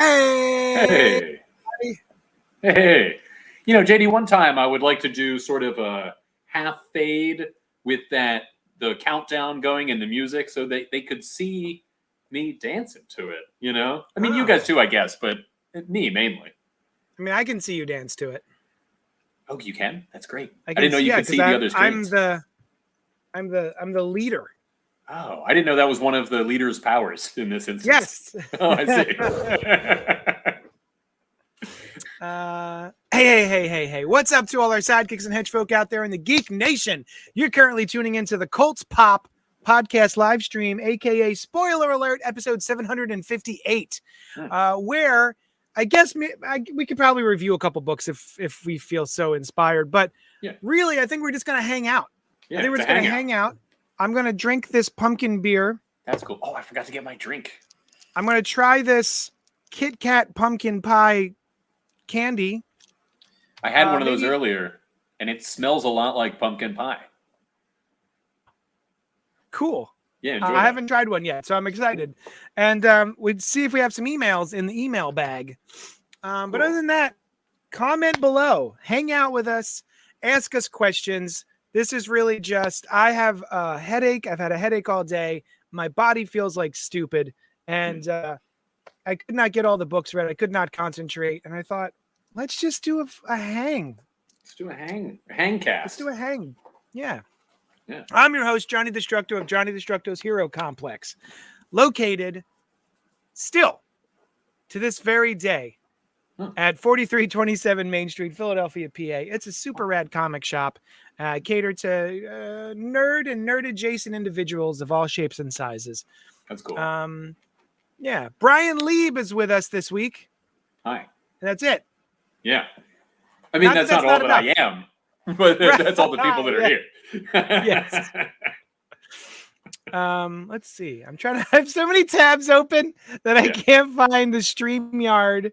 Hey. Hey. You know, JD, one time I would like to do sort of a half fade with the countdown going and the music so they could see me dancing to it, you know? I mean, you guys too, I guess, but me mainly. I mean, I can see you dance to it. Oh, you can? That's great. I didn't know you could see the other screens. I'm the leader. Oh, I didn't know that was one of the leader's powers in this instance. Yes. Oh, I see. Hey. What's up to all our sidekicks and hedge folk out there in the Geek Nation? You're currently tuning into the CultPop podcast live stream, aka spoiler alert, episode 758, where I guess we could probably review a couple books if we feel so inspired. But really, I think we're just going to hang out. I think we're just going to hang out. I'm going to drink this pumpkin beer. That's cool. Oh, I forgot to get my drink. I'm going to try this Kit Kat pumpkin pie candy. I had one of those earlier, and it smells a lot like pumpkin pie. Cool. Yeah, I haven't tried one yet, so I'm excited. And we'd see if we have some emails in the email bag. But other than that, comment below. Hang out with us. Ask us questions. This is really just, I have a headache. I've had a headache all day. My body feels like stupid. And I could not get all the books read. I could not concentrate. And I thought, let's just do a hang. Let's do a hang. A hang cast. Let's do a hang. Yeah. I'm your host, Johnny Destructo of Johnny Destructo's Hero Complex, located still to this very day at 4327 Main Street, Philadelphia, PA. It's a super rad comic shop catered to nerd and nerd adjacent individuals of all shapes and sizes. That's cool. Yeah. Brian Lieb is with us this week. Hi. And that's it. Yeah. I mean, that's not all that I am, but that's all the people that are here. Yes. Let's see. I have so many tabs open that I can't find the StreamYard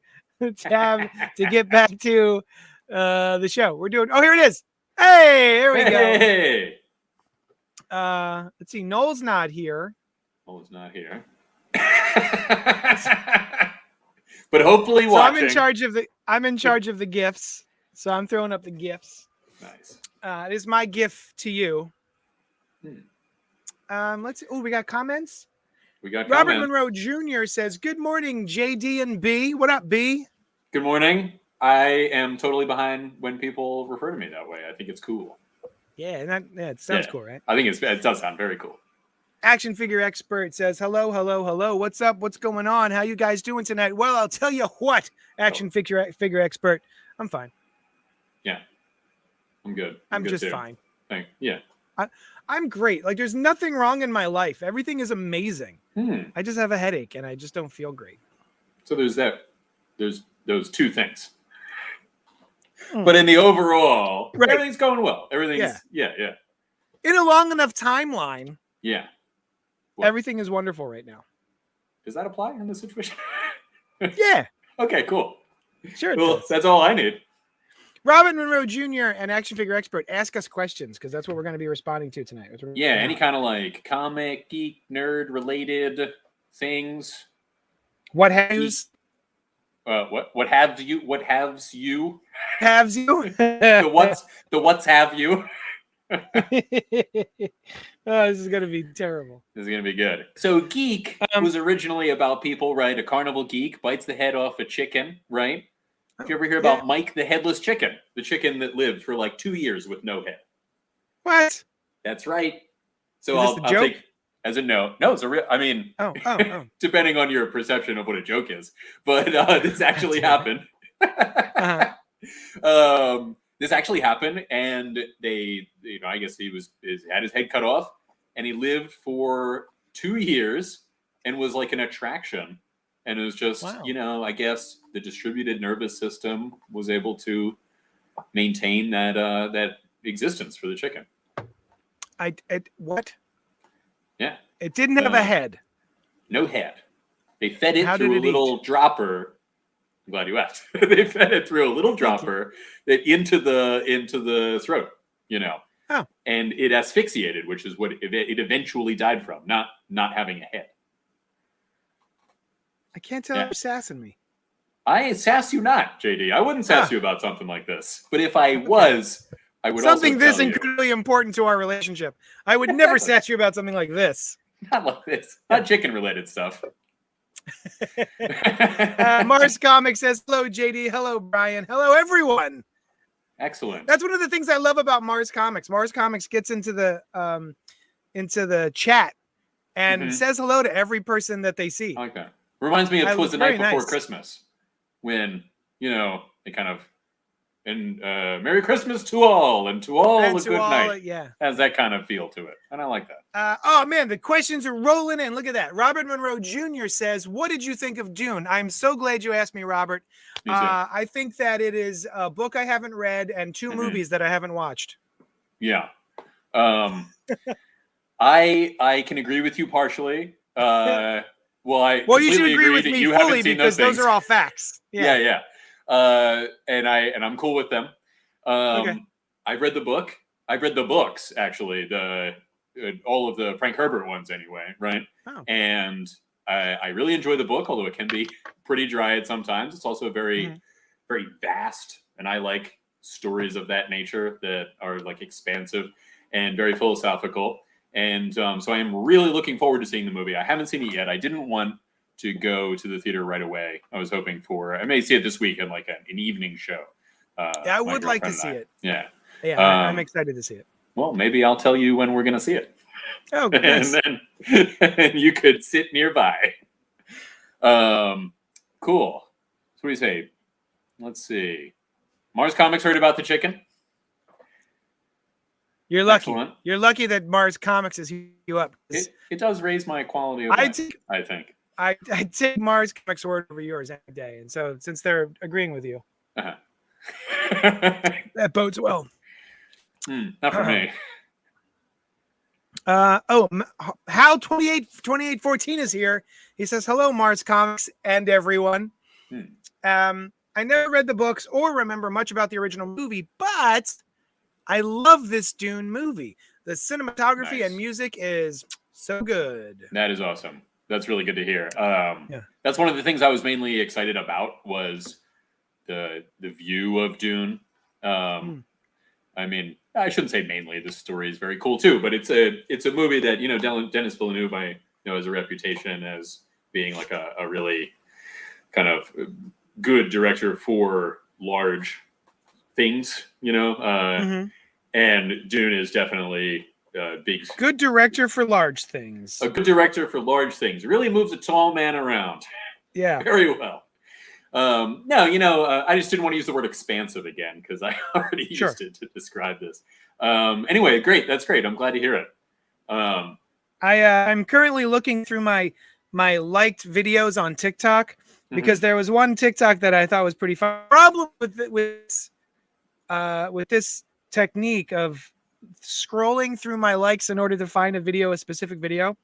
tab to get back to the show. We're doing. Oh, here it is. Hey, there we go. Let's see. Noel's not here. Noel's not here. But hopefully watching. I'm in charge of the gifts. So I'm throwing up the gifts. Nice. It is my gift to you. Let's see. Oh, we got comments. Robert Monroe Jr. says, "Good morning, JD and B. What up, B? Good morning. I am totally behind when people refer to me that way. I think it's cool. Yeah, it sounds cool, right? I think it does sound very cool. Action Figure Expert says, hello. What's up? What's going on? How you guys doing tonight? Well, I'll tell you what, Action Figure Expert. I'm fine. Yeah, I'm good. I'm good just too. fine. Yeah. I'm great. Like, there's nothing wrong in my life. Everything is amazing. I just have a headache, and I just don't feel great. So there's those two things. But in the overall, everything's going well. Everything's, yeah. In a long enough timeline, everything is wonderful right now. Does that apply in this situation? Yeah. Okay, cool. Sure. Well, that's all I need. Robin Monroe Jr. and Action Figure Expert, ask us questions, because that's what we're going to be responding to tonight. Yeah, any kind of like comic, geek, nerd related things. What has? What have you? What haves you? Haves you? The what's have you? Oh, this is going to be terrible. This is going to be good. So geek was originally about people, right? A carnival geek bites the head off a chicken, right? Did you ever hear about Mike the Headless Chicken? The chicken that lived for like 2 years with no head. What? That's right. So I'll take as a no. No, it's a real. I mean, depending on your perception of what a joke is, but this actually happened. This actually happened, and they, I guess he had his head cut off, and he lived for 2 years, and was like an attraction. And it was just, I guess the distributed nervous system was able to maintain that existence for the chicken. What? Yeah. It didn't have a head. No head. They fed it through a little dropper. I'm glad you asked. They fed it through a little dropper into the throat, Oh. And it asphyxiated, which is what it eventually died from, not having a head. I can't tell if you're sassing me. I sass you not, JD. I wouldn't sass you about something like this. But if I was, I would something also this tell incredibly important to our relationship. I would never sass you about something like this. Not like this. Not chicken-related stuff. Mars Comics says, hello, JD. Hello, Brian. Hello, everyone. Excellent. That's one of the things I love about Mars Comics. Mars Comics gets into the chat and says hello to every person that they see. I like that. Reminds me of 'Twas the Night Before nice. Christmas, when they kind of Merry Christmas to all, and to all a good night. Yeah, has that kind of feel to it, and I like that. Oh man, the questions are rolling in. Look at that. Robert Monroe Jr. says, "What did you think of Dune?" I'm so glad you asked me, Robert. Me too. I think that it is a book I haven't read and two movies that I haven't watched. Yeah, I can agree with you partially. I you should agree with me you fully haven't seen because those are all facts. Yeah. And I'm cool with them. Okay. I've read the book. I've read the books actually, all of the Frank Herbert ones anyway, right? Oh. And I really enjoy the book, although it can be pretty dry at sometimes. It's also very, very vast, and I like stories of that nature that are like expansive and very philosophical. And so I am really looking forward to seeing the movie. I haven't seen it yet. I didn't want to go to the theater right away. I was hoping I may see it this week in like an evening show. I would like to see it. Yeah. Yeah, I'm excited to see it. Well, maybe I'll tell you when we're going to see it. Oh, nice. And then you could sit nearby. Cool. So what do you say? Let's see. Mars Comics heard about the chicken? You're lucky. Excellent. You're lucky that Mars Comics is you up. It does raise my quality of life, I think. I take Mars Comics' word over yours every day. And so since they're agreeing with you, that bodes well. Not for me. How 2814 is here. He says, hello, Mars Comics and everyone. I never read the books or remember much about the original movie, but I love this Dune movie. The cinematography and music is so good. That is awesome. That's really good to hear. That's one of the things I was mainly excited about was the view of Dune. I mean, I shouldn't say mainly. The story is very cool too, but it's a movie that Denis Villeneuve has a reputation as being like a really kind of good director for large things, and Dune is definitely good director for large things. A good director for large things. Really moves a tall man around. Yeah, very well. I just didn't want to use the word expansive again because I already used it to describe this. Anyway, great. That's great. I'm glad to hear it. I'm currently looking through my liked videos on TikTok because there was one TikTok that I thought was pretty fun. Problem with this technique of scrolling through my likes in order to find a specific video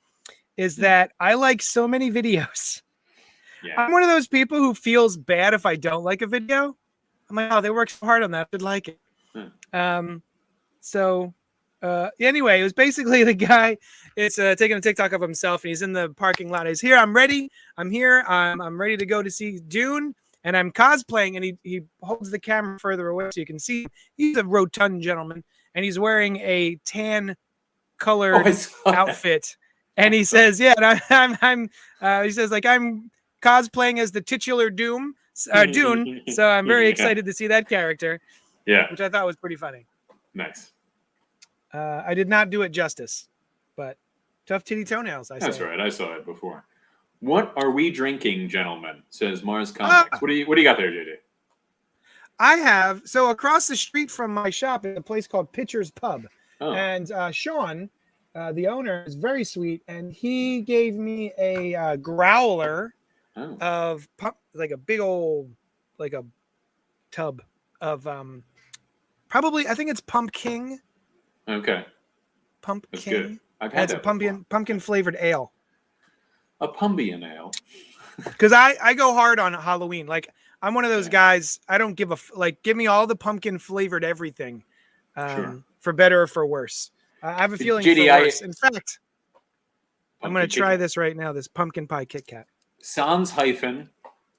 is that I like so many videos. Yeah. I'm one of those people who feels bad if I don't like a video. I'm like, oh, they worked so hard on that. I should like it. Anyway, it was basically the guy is taking a TikTok of himself and he's in the parking lot. He's here. I'm ready. I'm here. I'm ready to go to see Dune and I'm cosplaying. And he holds the camera further away so you can see. He's a rotund gentleman and he's wearing a tan colored outfit. And he says, yeah, and he says like, I'm cosplaying as the titular Dune. So I'm very excited to see that character. Yeah. Which I thought was pretty funny. Nice. I did not do it justice, but tough titty toenails. That's right. I saw it before. What are we drinking, gentlemen? Says Mars Comics. What do you got there, JD? I have across the street from my shop is a place called Pitcher's Pub, and Sean, the owner, is very sweet, and he gave me a growler of like a big old a tub of probably I think it's pumpkin. Okay. Pumpkin. That's good. I've had that. Pumpkin flavored ale. A pumpkin ale. Because I go hard on Halloween. Like I'm one of those guys. I don't give give me all the pumpkin flavored everything, for better or for worse. I have a feeling for worse. In fact, I'm going to try this right now. This pumpkin pie Kit Kat. Sans hyphen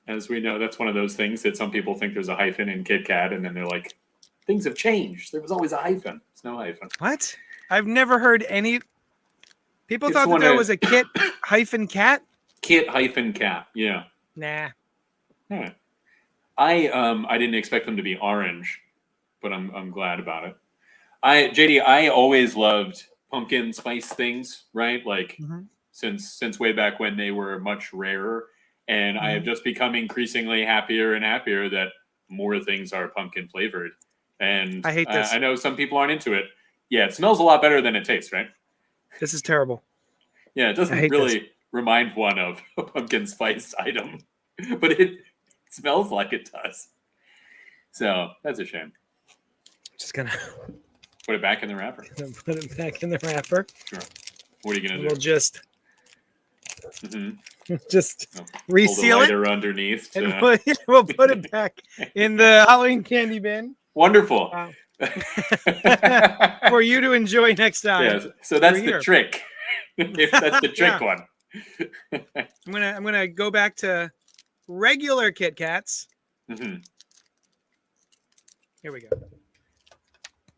As we know, that's one of those things that some people think there's a hyphen in Kit Kat, and then they're like, things have changed. There was always a hyphen. There's no hyphen. What? I've never heard any. People It's thought that one there of- was a Kit hyphen cat. Kit hyphen Kat. Yeah. Nah. Yeah. I didn't expect them to be orange, but I'm glad about it. JD, I always loved pumpkin spice things, right? Like since way back when they were much rarer, and I have just become increasingly happier and happier that more things are pumpkin flavored. And I hate this. I know some people aren't into it. Yeah, it smells a lot better than it tastes, right? This is terrible. Yeah, it doesn't really remind one of a pumpkin spice item, but it smells like it does. So that's a shame. Just gonna put it back in the wrapper. Put it back in the wrapper. Sure. What are you gonna do? We'll just Pull reseal the it lighter underneath. and we'll put it back in the Halloween candy bin. Wonderful. For you to enjoy next time. Yeah, so that's the trick. If that's the trick one. I'm gonna go back to regular Kit Kats. Here we go.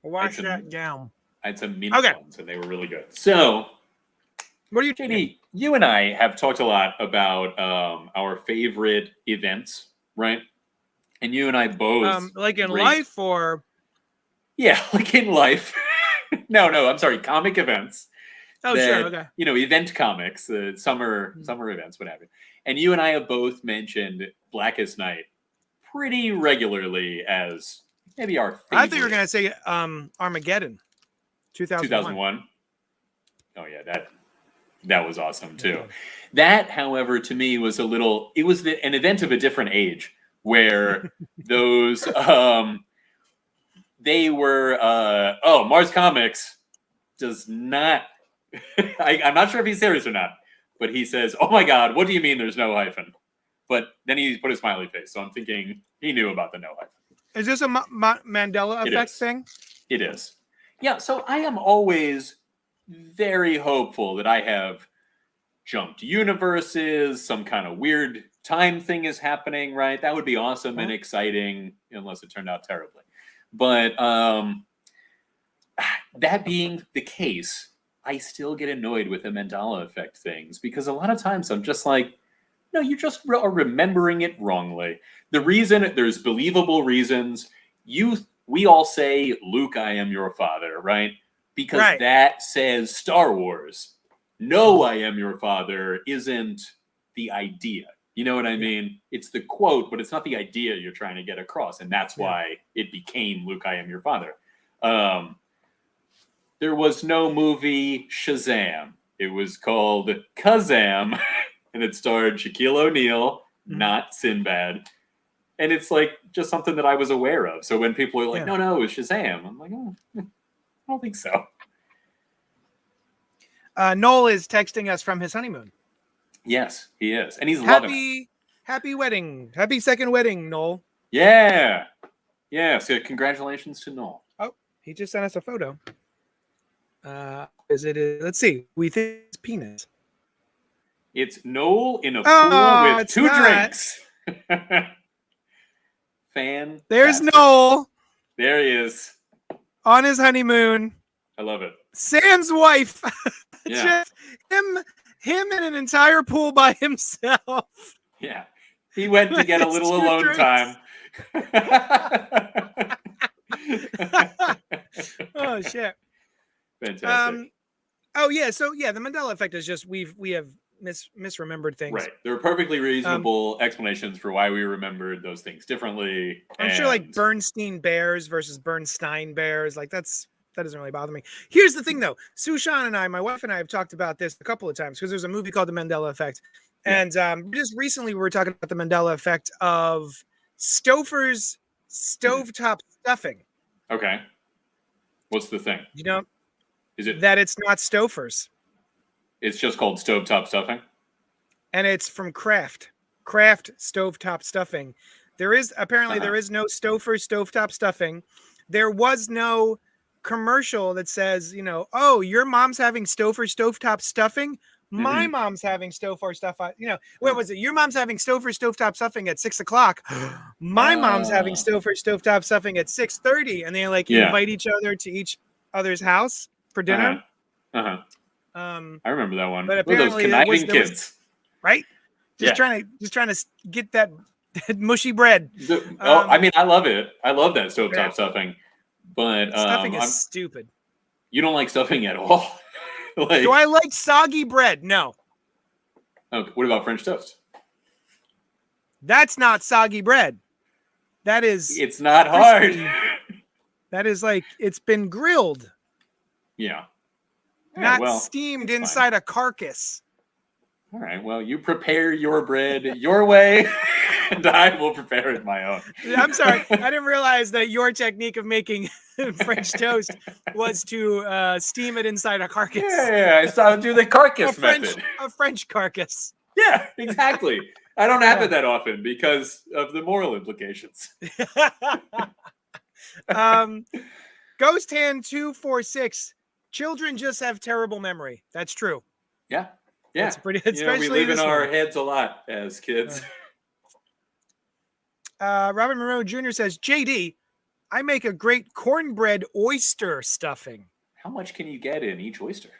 Wash that down. I had some mini ones, and they were really good. So, what are you, JD? You and I have talked a lot about our favorite events, right? And you and I both, like in life, or like in life. No, I'm sorry, comic events. Oh, sure, okay. Event comics, summer events, what have you. And you and I have both mentioned Blackest Night pretty regularly as maybe our favorite. I thought you were going to say Armageddon, 2001. Oh, yeah, that was awesome, too. Yeah. That, however, to me was an event of a different age where those, they were, Mars Comics does not, I'm not sure if he's serious or not, but he says, oh my God, what do you mean there's no hyphen? But then he put a smiley face, so I'm thinking he knew about the no hyphen. Is this a Mandela effect thing? It is. Yeah, so I am always very hopeful that I have jumped universes, some kind of weird time thing is happening, right? That would be awesome and exciting, unless it turned out terribly. But that being the case, I still get annoyed with the Mandela effect things because a lot of times I'm just like, no, you just are remembering it wrongly. The reason, there's believable reasons. We all say, Luke, I am your father, right? Because that says Star Wars. No, I am your father isn't the idea. You know what I mean? It's the quote, but it's not the idea you're trying to get across. And that's why it became Luke, I am your father. There was no movie Shazam. It was called Kazam, and it starred Shaquille O'Neal, not Sinbad. And it's like just something that I was aware of. So when people are like, no, it was Shazam. I'm like, oh, I don't think so. Noel is texting us from his honeymoon. Yes, he is. And he's loving it. Happy wedding. Happy second wedding, Noel. Yeah. Yeah. So congratulations to Noel. Oh, he just sent us a photo. Let's see. We think it's penis. It's Noel in a pool with two drinks. Fan. There's Noel. There he is. On his honeymoon. I love it. Sam's wife. Yeah. Just him in an entire pool by himself. Yeah. He went to get a little alone time. Oh shit. Fantastic. The Mandela effect is just we have misremembered things. Right. There are perfectly reasonable explanations for why we remembered those things differently. I'm sure like Bernstein Bears versus Bernstein Bears, like that doesn't really bother me. Here's the thing though. Sushan and I, my wife and I have talked about this a couple of times because there's a movie called The Mandela Effect. And just recently we were talking about the Mandela effect of Stouffer's stovetop stuffing. Okay. What's the thing? You know, is it that it's not Stouffer's? It's just called stovetop stuffing. And it's from Kraft stovetop stuffing. There is no Stouffer's stovetop stuffing. There was no commercial that says, oh, your mom's having Stouffer's stovetop stuffing. My mom's having stouffer stuff. What was it? Your mom's having stovetop stuffing at 6 o'clock. My mom's having stovetop stuffing at 6:30, and they like invite each other to each other's house for dinner. I remember that one. But apparently, those conniving kids, right? Just trying to get that mushy bread. I mean, I love it. I love that stovetop stuffing, but stuffing is stupid. You don't like stuffing at all. Like, do I like soggy bread? No. Okay, what about French toast? That's not soggy bread. That is. It's not hard. That is like it's been grilled. Yeah. Not steamed inside a carcass. All right. Well, you prepare your bread your way, and I will prepare it my own. I'm sorry. I didn't realize that your technique of making French toast was to steam it inside a carcass. Yeah. I saw do the carcass method. A French carcass. Yeah, exactly. I don't have it that often because of the moral implications. Ghost Hand 246. Children just have terrible memory. That's true. Yeah. Yeah. It's pretty, especially we live in our heads a lot as kids. Robert Monroe Jr. says, JD, I make a great cornbread oyster stuffing. How much can you get in each oyster?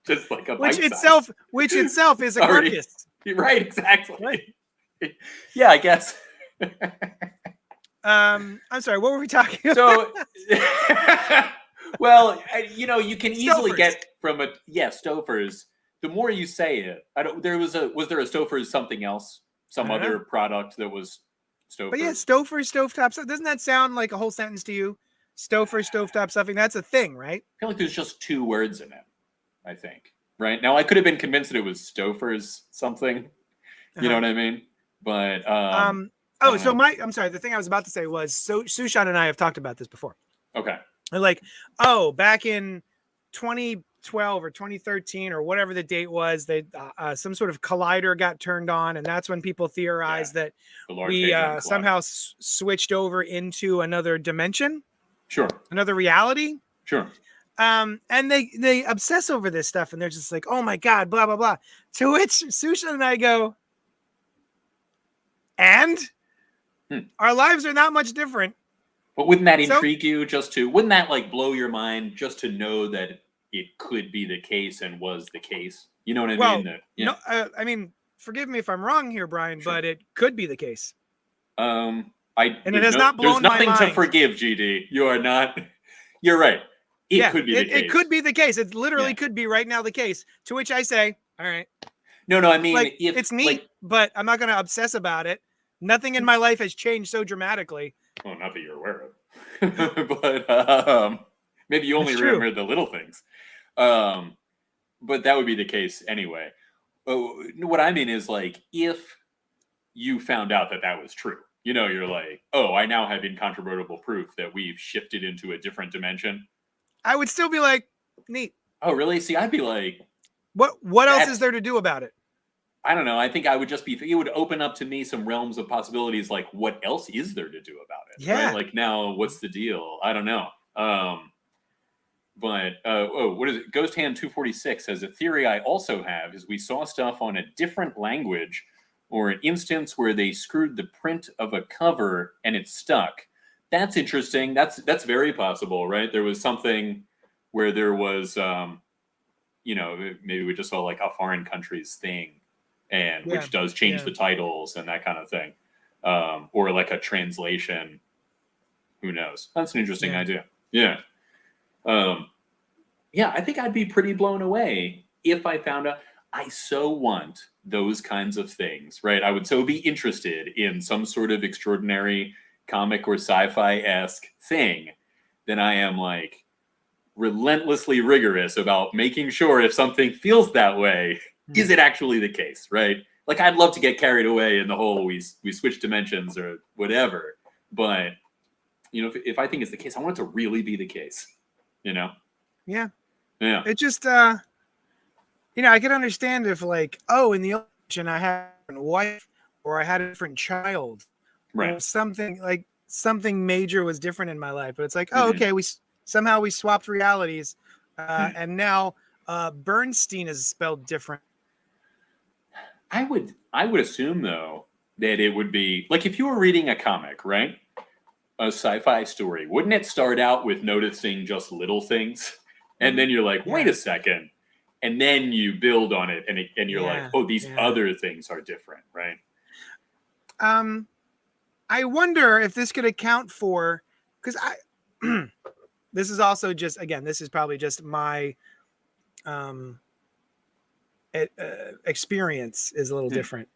Just like a which itself is a carcass. Right, exactly. Right. Yeah, I guess. I'm sorry, what were we talking about? So, well, you can easily get from Stouffer's. The more you say it, was there a Stouffer's something else, some other product that was Stouffer's? But yeah, Stouffer's stovetop stuff. Doesn't that sound like a whole sentence to you? Stouffer's stovetop stuffing. That's a thing, right? I feel like there's just 2 words in it. I think. Right now, I could have been convinced that it was Stouffer's something. You know what I mean? But I'm sorry. The thing I was about to say was Sushan and I have talked about this before. Okay. Like, back in 2012 or 2013 or whatever the date was, they some sort of collider got turned on, and that's when people theorized that we somehow switched over into another dimension. Sure. Another reality. Sure. And they obsess over this stuff, and they're just like, oh my God, blah, blah, blah. To which Sushan and I go, and our lives are not much different. But wouldn't that intrigue you wouldn't that like blow your mind just to know that it could be the case and was the case? You know what I mean? No, I mean, forgive me if I'm wrong here, Brian, but it could be the case. And it has not blown my mind. There's nothing to forgive, GD. You're right. It could be the case. It could be the case. It literally could be right now the case. To which I say, all right. No, I mean, it's neat, but I'm not going to obsess about it. Nothing in my life has changed so dramatically. Well, not that you're aware of. But maybe you only remember the little things. But that would be the case anyway. What I mean is, like, if you found out that was true, you're like, oh, I now have incontrovertible proof that we've shifted into a different dimension. I would still be like, neat. Oh, really? See, I'd be like, what else is there to do about it? I don't know. I think I would just it would open up to me some realms of possibilities. Like, what else is there to do about it? Yeah. Right? Like, now, what's the deal? I don't know. But what is it? Ghost Hand 246 says, a theory I also have is we saw stuff on a different language, or an instance where they screwed the print of a cover and it stuck. That's interesting. That's very possible, right? There was something where there was, maybe we just saw like a foreign country's thing, and which does change the titles and that kind of thing, or like a translation. Who knows? That's an interesting idea. Yeah. I think I'd be pretty blown away if I found out. I so want those kinds of things, right? I would so be interested in some sort of extraordinary comic or sci-fi-esque thing, then I am like relentlessly rigorous about making sure if something feels that way, is it actually the case, right? Like, I'd love to get carried away in the whole we switch dimensions or whatever, but if I think it's the case, I want it to really be the case, Yeah. It just I could understand if, like, in the ocean I had a different wife or I had a different child. Right. Something major was different in my life, but it's like, okay, we swapped realities, and now Bernstein is spelled different. I would assume though that it would be like if you were reading a comic, right? A sci-fi story, wouldn't it start out with noticing just little things, and then you're like, wait a second, and then you build on it, and you're like, oh, these other things are different, right? I wonder if this could account for, because this is also just, again, this is probably just my experience is a little different.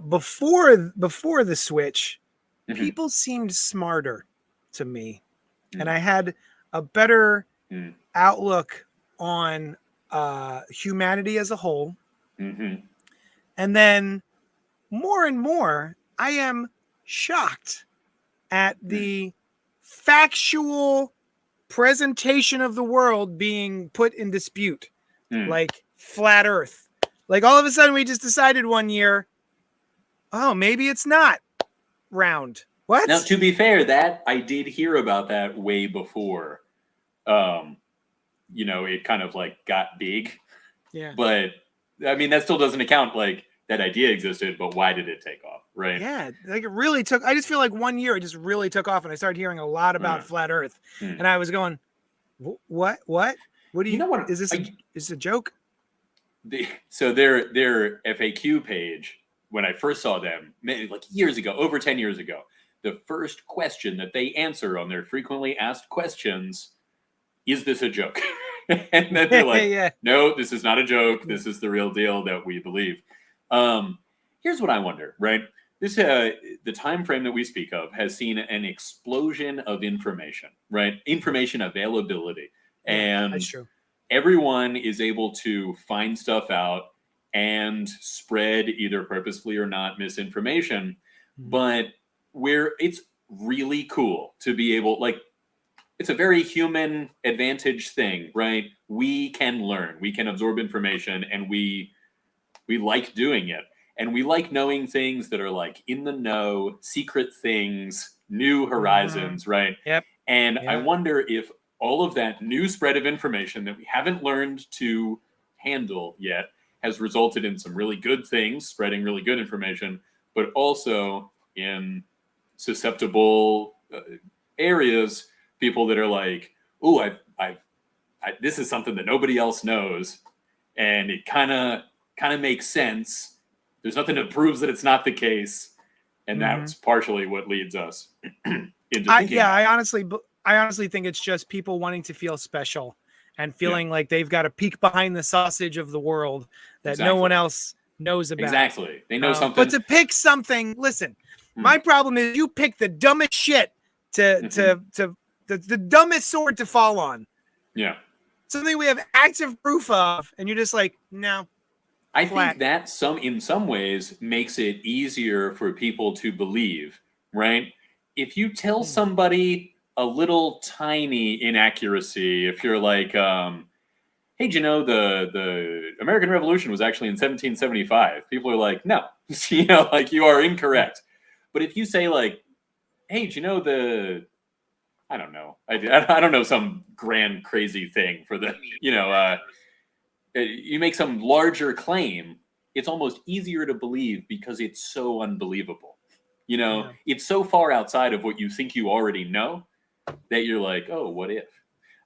Before the Switch, people seemed smarter to me, and I had a better outlook on humanity as a whole. And then more and more, I am shocked at the factual presentation of the world being put in dispute, like flat Earth. Like all of a sudden, we just decided one year, oh, maybe it's not round. What? Now, to be fair, that I did hear about that way before. It kind of like got big. Yeah. But I mean, that still doesn't account like that idea existed, but why did it take off, right? Yeah, like it really took. I just feel like 1 year it just really took off, and I started hearing a lot about flat Earth, and I was going, "What? What do you know? What is this? Is this a joke?" So their FAQ page, when I first saw them, like years ago, over 10 years ago, the first question that they answer on their frequently asked questions, is this a joke? And then they're like, no, this is not a joke. This is the real deal that we believe. Here's what I wonder, right? This the time frame that we speak of has seen an explosion of information, right? Information availability. And that's true. Everyone is able to find stuff out and spread either purposefully or not misinformation. But where it's really cool to be able, like, it's a very human advantage thing, right? We can learn, we can absorb information, and we like doing it. And we like knowing things that are like in the know, secret things, new horizons, right? Yep. And I wonder if all of that new spread of information that we haven't learned to handle yet has resulted in some really good things, spreading really good information, but also in susceptible areas, people that are like, "Oh, this is something that nobody else knows," and it kind of makes sense. There's nothing that proves that it's not the case, and that's partially what leads us into thinking. I honestly think it's just people wanting to feel special and feeling like they've got a peek behind the sausage of the world that no one else knows about. Exactly. They know something. But to pick something, listen, my problem is you pick the dumbest shit the dumbest sword to fall on. Yeah. Something we have active proof of, and you're just like, no. I think that in some ways makes it easier for people to believe, right? If you tell somebody a little tiny inaccuracy, if you're like, hey, do you know the American Revolution was actually in 1775? People are like, no, like you are incorrect. But if you say like, hey, do you know I don't know, I don't know, some grand crazy thing for the, you make some larger claim, it's almost easier to believe because it's so unbelievable. It's so far outside of what you think you already know that you're like, oh, what if?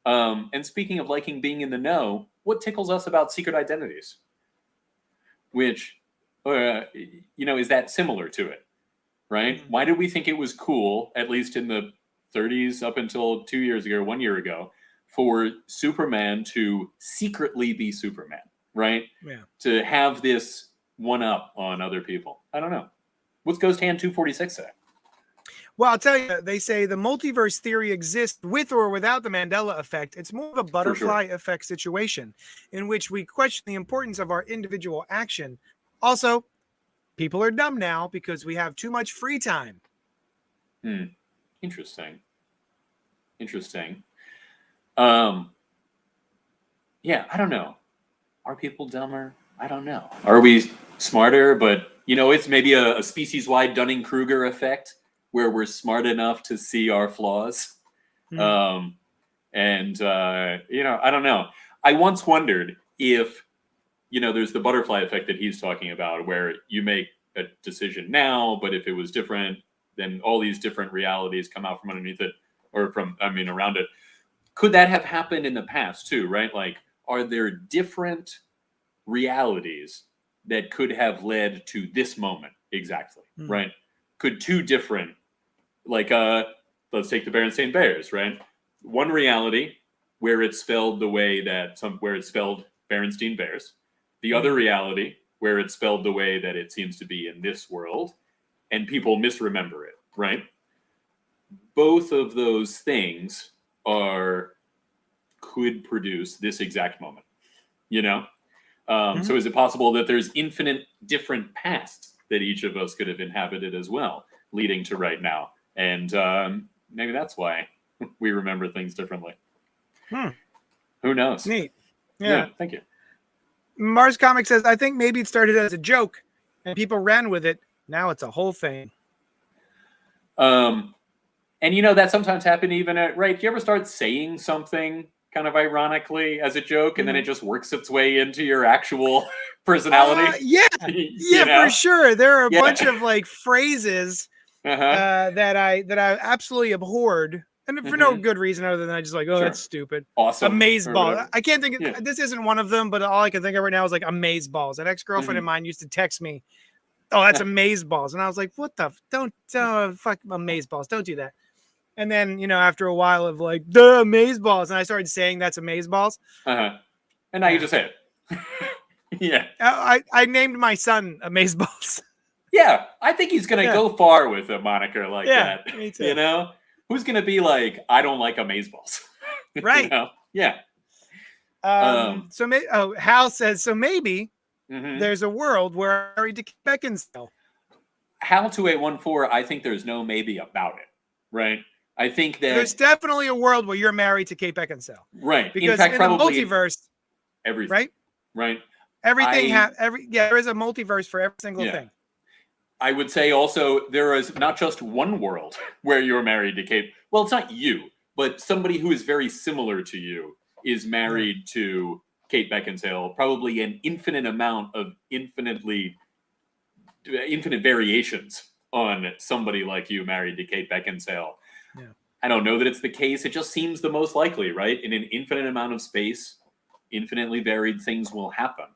And speaking of liking being in the know, what tickles us about secret identities? Which, is that similar to it, right? Why did we think it was cool, at least in the 30s up until 2 years ago, 1 year ago, for Superman to secretly be Superman, right? Yeah. To have this one up on other people. I don't know. What's Ghost Hand 246 say? Well, I'll tell you, they say the multiverse theory exists with or without the Mandela effect. It's more of a butterfly effect situation in which we question the importance of our individual action. Also, people are dumb now because we have too much free time. Interesting. I don't know. Are people dumber? I don't know. Are we smarter? But, it's maybe a species-wide Dunning-Kruger effect where we're smart enough to see our flaws. I don't know. I once wondered if, there's the butterfly effect that he's talking about, where you make a decision now, but if it was different, then all these different realities come out from underneath it, or around it. Could that have happened in the past too, right? Like, are there different realities that could have led to this moment exactly, right? Could two different, like, let's take the Berenstain Bears, right? One reality where it's spelled the way that where it's spelled Berenstain Bears. The other reality where it's spelled the way that it seems to be in this world, and people misremember it, right? Both of those things could produce this exact moment, So is it possible that there's infinite different pasts that each of us could have inhabited as well, leading to right now? And maybe that's why we remember things differently. Who knows? Neat. Yeah, thank you. Mars Comic says, I think maybe it started as a joke and people ran with it. Now it's a whole thing. And that sometimes happen even right. Do you ever start saying something kind of ironically as a joke, and then it just works its way into your actual personality? For sure. There are a bunch of like phrases that I absolutely abhorred, and for no good reason other than I just like, that's stupid. Awesome. Amazeballs. I can't think of this isn't one of them, but all I can think of right now is like amazeballs. An ex-girlfriend of mine used to text me, "Oh, that's amazeballs," and I was like, "What the don't fuck amazeballs? Don't do that." And then after a while of like the amazeballs, and I started saying that's amazeballs. And now you just say it. Yeah. I named my son Amazeballs. Yeah, I think he's gonna go far with a moniker like that. Me too. Who's gonna be like, I don't like amazeballs, right? Yeah. Hal says so. Maybe there's a world where I married to Beckinsale. Hal 2814. I think there's no maybe about it, right? I think that there's definitely a world where you're married to Kate Beckinsale, right? Because in fact, in probably the multiverse, everything, right? Everything there is a multiverse for every single thing. I would say also there is not just one world where you're married to Kate. Well, it's not you, but somebody who is very similar to you is married to Kate Beckinsale. Probably an infinite amount of infinite variations on somebody like you married to Kate Beckinsale. Yeah. I don't know that it's the case. It just seems the most likely, right? In an infinite amount of space, infinitely varied things will happen.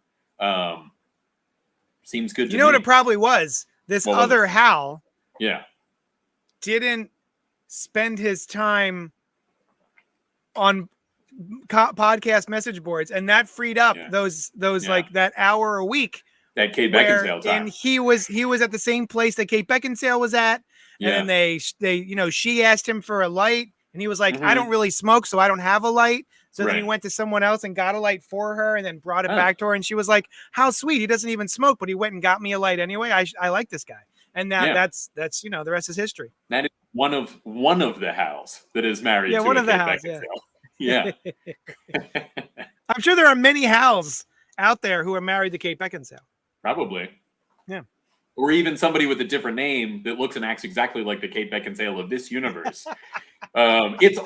Seems good to me. You know what it probably was? This other Hal didn't spend his time on podcast message boards, and that freed up those like that hour a week that Kate Beckinsale time. And he was at the same place that Kate Beckinsale was at, and then they she asked him for a light, and he was like, I don't really smoke, so I don't have a light. So then he went to someone else and got a light for her, and then brought it back to her, and she was like, how sweet. He doesn't even smoke, but he went and got me a light anyway. I like this guy. And now that's the rest is history. That is one of the Hals that is married to one of the Kate Hals, Beckinsale. Yeah. I'm sure there are many Hals out there who are married to Kate Beckinsale. Probably. Yeah. Or even somebody with a different name that looks and acts exactly like the Kate Beckinsale of this universe. It's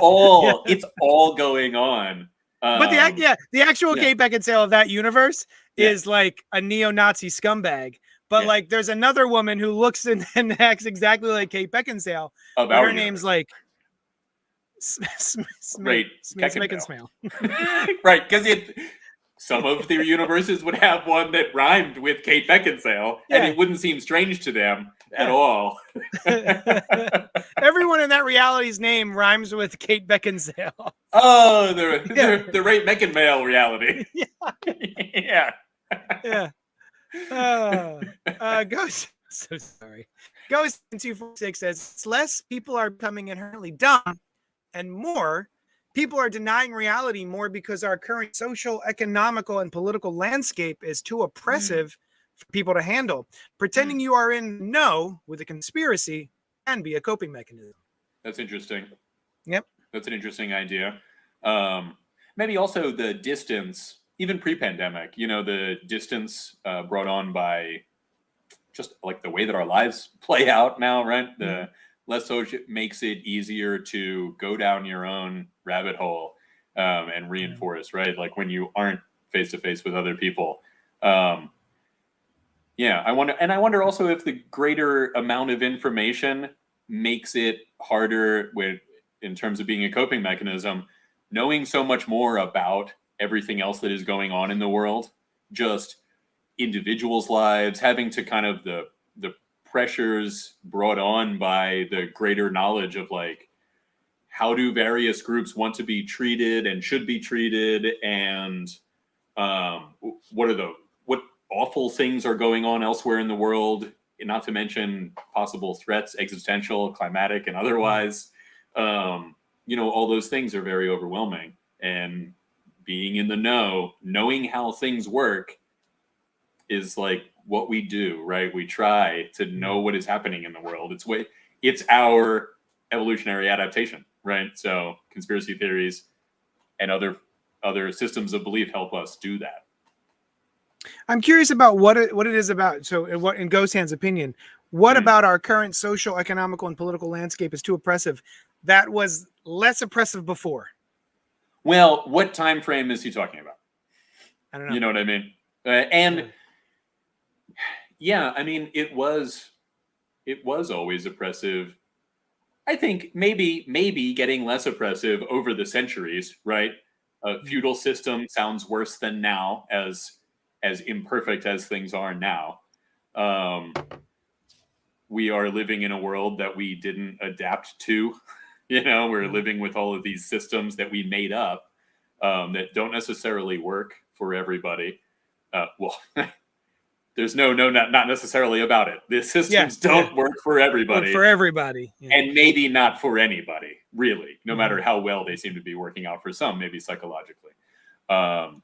all going on. But the actual Kate Beckinsale of that universe is like a neo-Nazi scumbag. But like, there's another woman who looks and acts exactly like Kate Beckinsale. Her name's like Right, Smale. Right, because some of their universes would have one that rhymed with Kate Beckinsale, and it wouldn't seem strange to them at all. Everyone in that reality's name rhymes with Kate Beckinsale. Oh, the Ray Beckinsale reality. Yeah. Ghost. So sorry. Ghost 246 says less people are becoming inherently dumb, and more people are denying reality more because our current social, economical, and political landscape is too oppressive for people to handle. Pretending you are in know with a conspiracy can be a coping mechanism. That's interesting. Yep. That's an interesting idea. Maybe also the distance, even pre-pandemic, the distance brought on by just like the way that our lives play out now, right? The less social makes it easier to go down your own rabbit hole. and reinforce, right? Like when you aren't face to face with other people. Yeah, I wonder also if the greater amount of information makes it harder in terms of being a coping mechanism, knowing so much more about everything else that is going on in the world, just individuals' lives, having to kind of the pressures brought on by the greater knowledge of like how do various groups want to be treated and should be treated, and what awful things are going on elsewhere in the world, not to mention possible threats, existential, climatic, and otherwise. All those things are very overwhelming. And being in the know, knowing how things work is like what we do, right? We try to know what is happening in the world. It's our evolutionary adaptation, right? So conspiracy theories and other systems of belief help us do that. I'm curious about what it is about. So, in Ghost-Hand's opinion, what about our current social, economical, and political landscape is too oppressive that was less oppressive before? Well, what time frame is he talking about? I don't know. You know what I mean? I mean, it was always oppressive. I think maybe getting less oppressive over the centuries, right? A feudal system sounds worse than now, as imperfect as things are now. We are living in a world that we didn't adapt to. We're living with all of these systems that we made up that don't necessarily work for everybody. There's not necessarily about it. The systems don't work for everybody. Work for everybody. Yeah. And maybe not for anybody, really, no matter how well they seem to be working out for some, maybe psychologically. HAL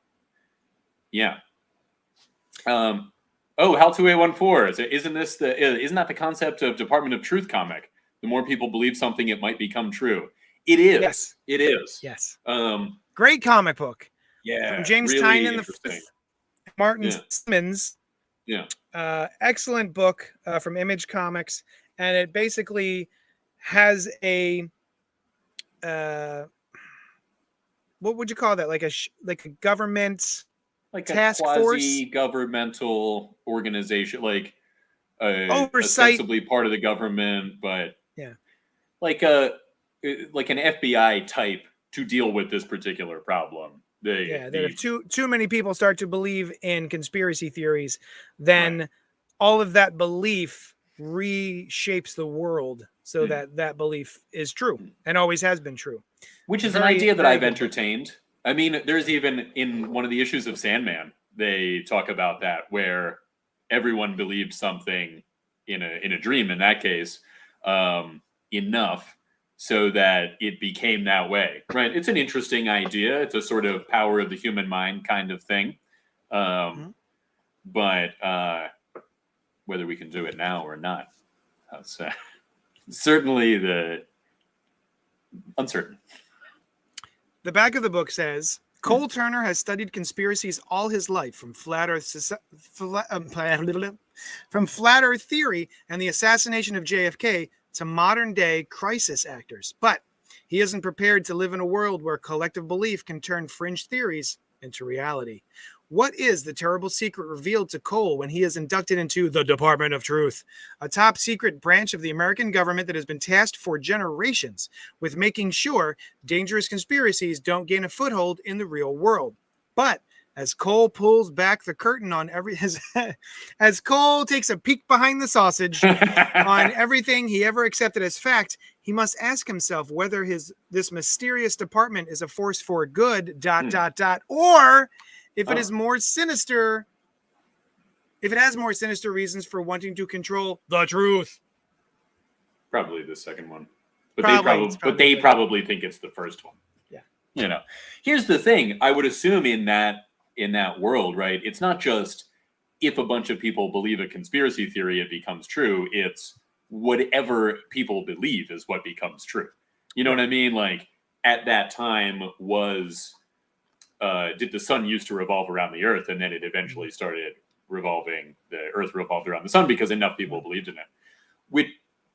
2814. Isn't that the concept of Department of Truth comic? The more people believe something, it might become true. It is. Yes. It is. Yes. Great comic book. Yeah. From James really Tynion the Martin Simmons. Yeah. Excellent book from Image Comics, and it basically has a what would you call that? Like a government, like task a force, governmental organization, like oversight, ostensibly part of the government, but yeah, like an FBI type to deal with this particular problem. That if too many people start to believe in conspiracy theories, then all of that belief reshapes the world so that belief is true and always has been true. Which is an idea that I've entertained. I mean, there's even in one of the issues of Sandman, they talk about that, where everyone believed something in a dream, in that case, enough so that it became that way, right? It's an interesting idea. It's a sort of power of the human mind kind of thing. But whether we can do it now or not, that's certainly the uncertain. The back of the book says, Cole Turner has studied conspiracies all his life, from flat Earth theory and the assassination of JFK to modern day crisis actors. But he isn't prepared to live in a world where collective belief can turn fringe theories into reality. What is the terrible secret revealed to Cole when he is inducted into the Department of Truth, a top secret branch of the American government that has been tasked for generations with making sure dangerous conspiracies don't gain a foothold in the real world? But as Cole pulls back the curtain on as Cole takes a peek behind the sausage on everything he ever accepted as fact, he must ask himself whether this mysterious department is a force for good, ... or if it is more sinister, if it has more sinister reasons for wanting to control the truth. Probably the second one. But they probably think it's the first one. Yeah. Here's the thing. I would assume in that world, right? It's not just if a bunch of people believe a conspiracy theory, it becomes true. It's whatever people believe is what becomes true. You know what I mean? Like at that time did the sun used to revolve around the earth, and then it eventually started revolving, the earth revolved around the sun because enough people believed in it, which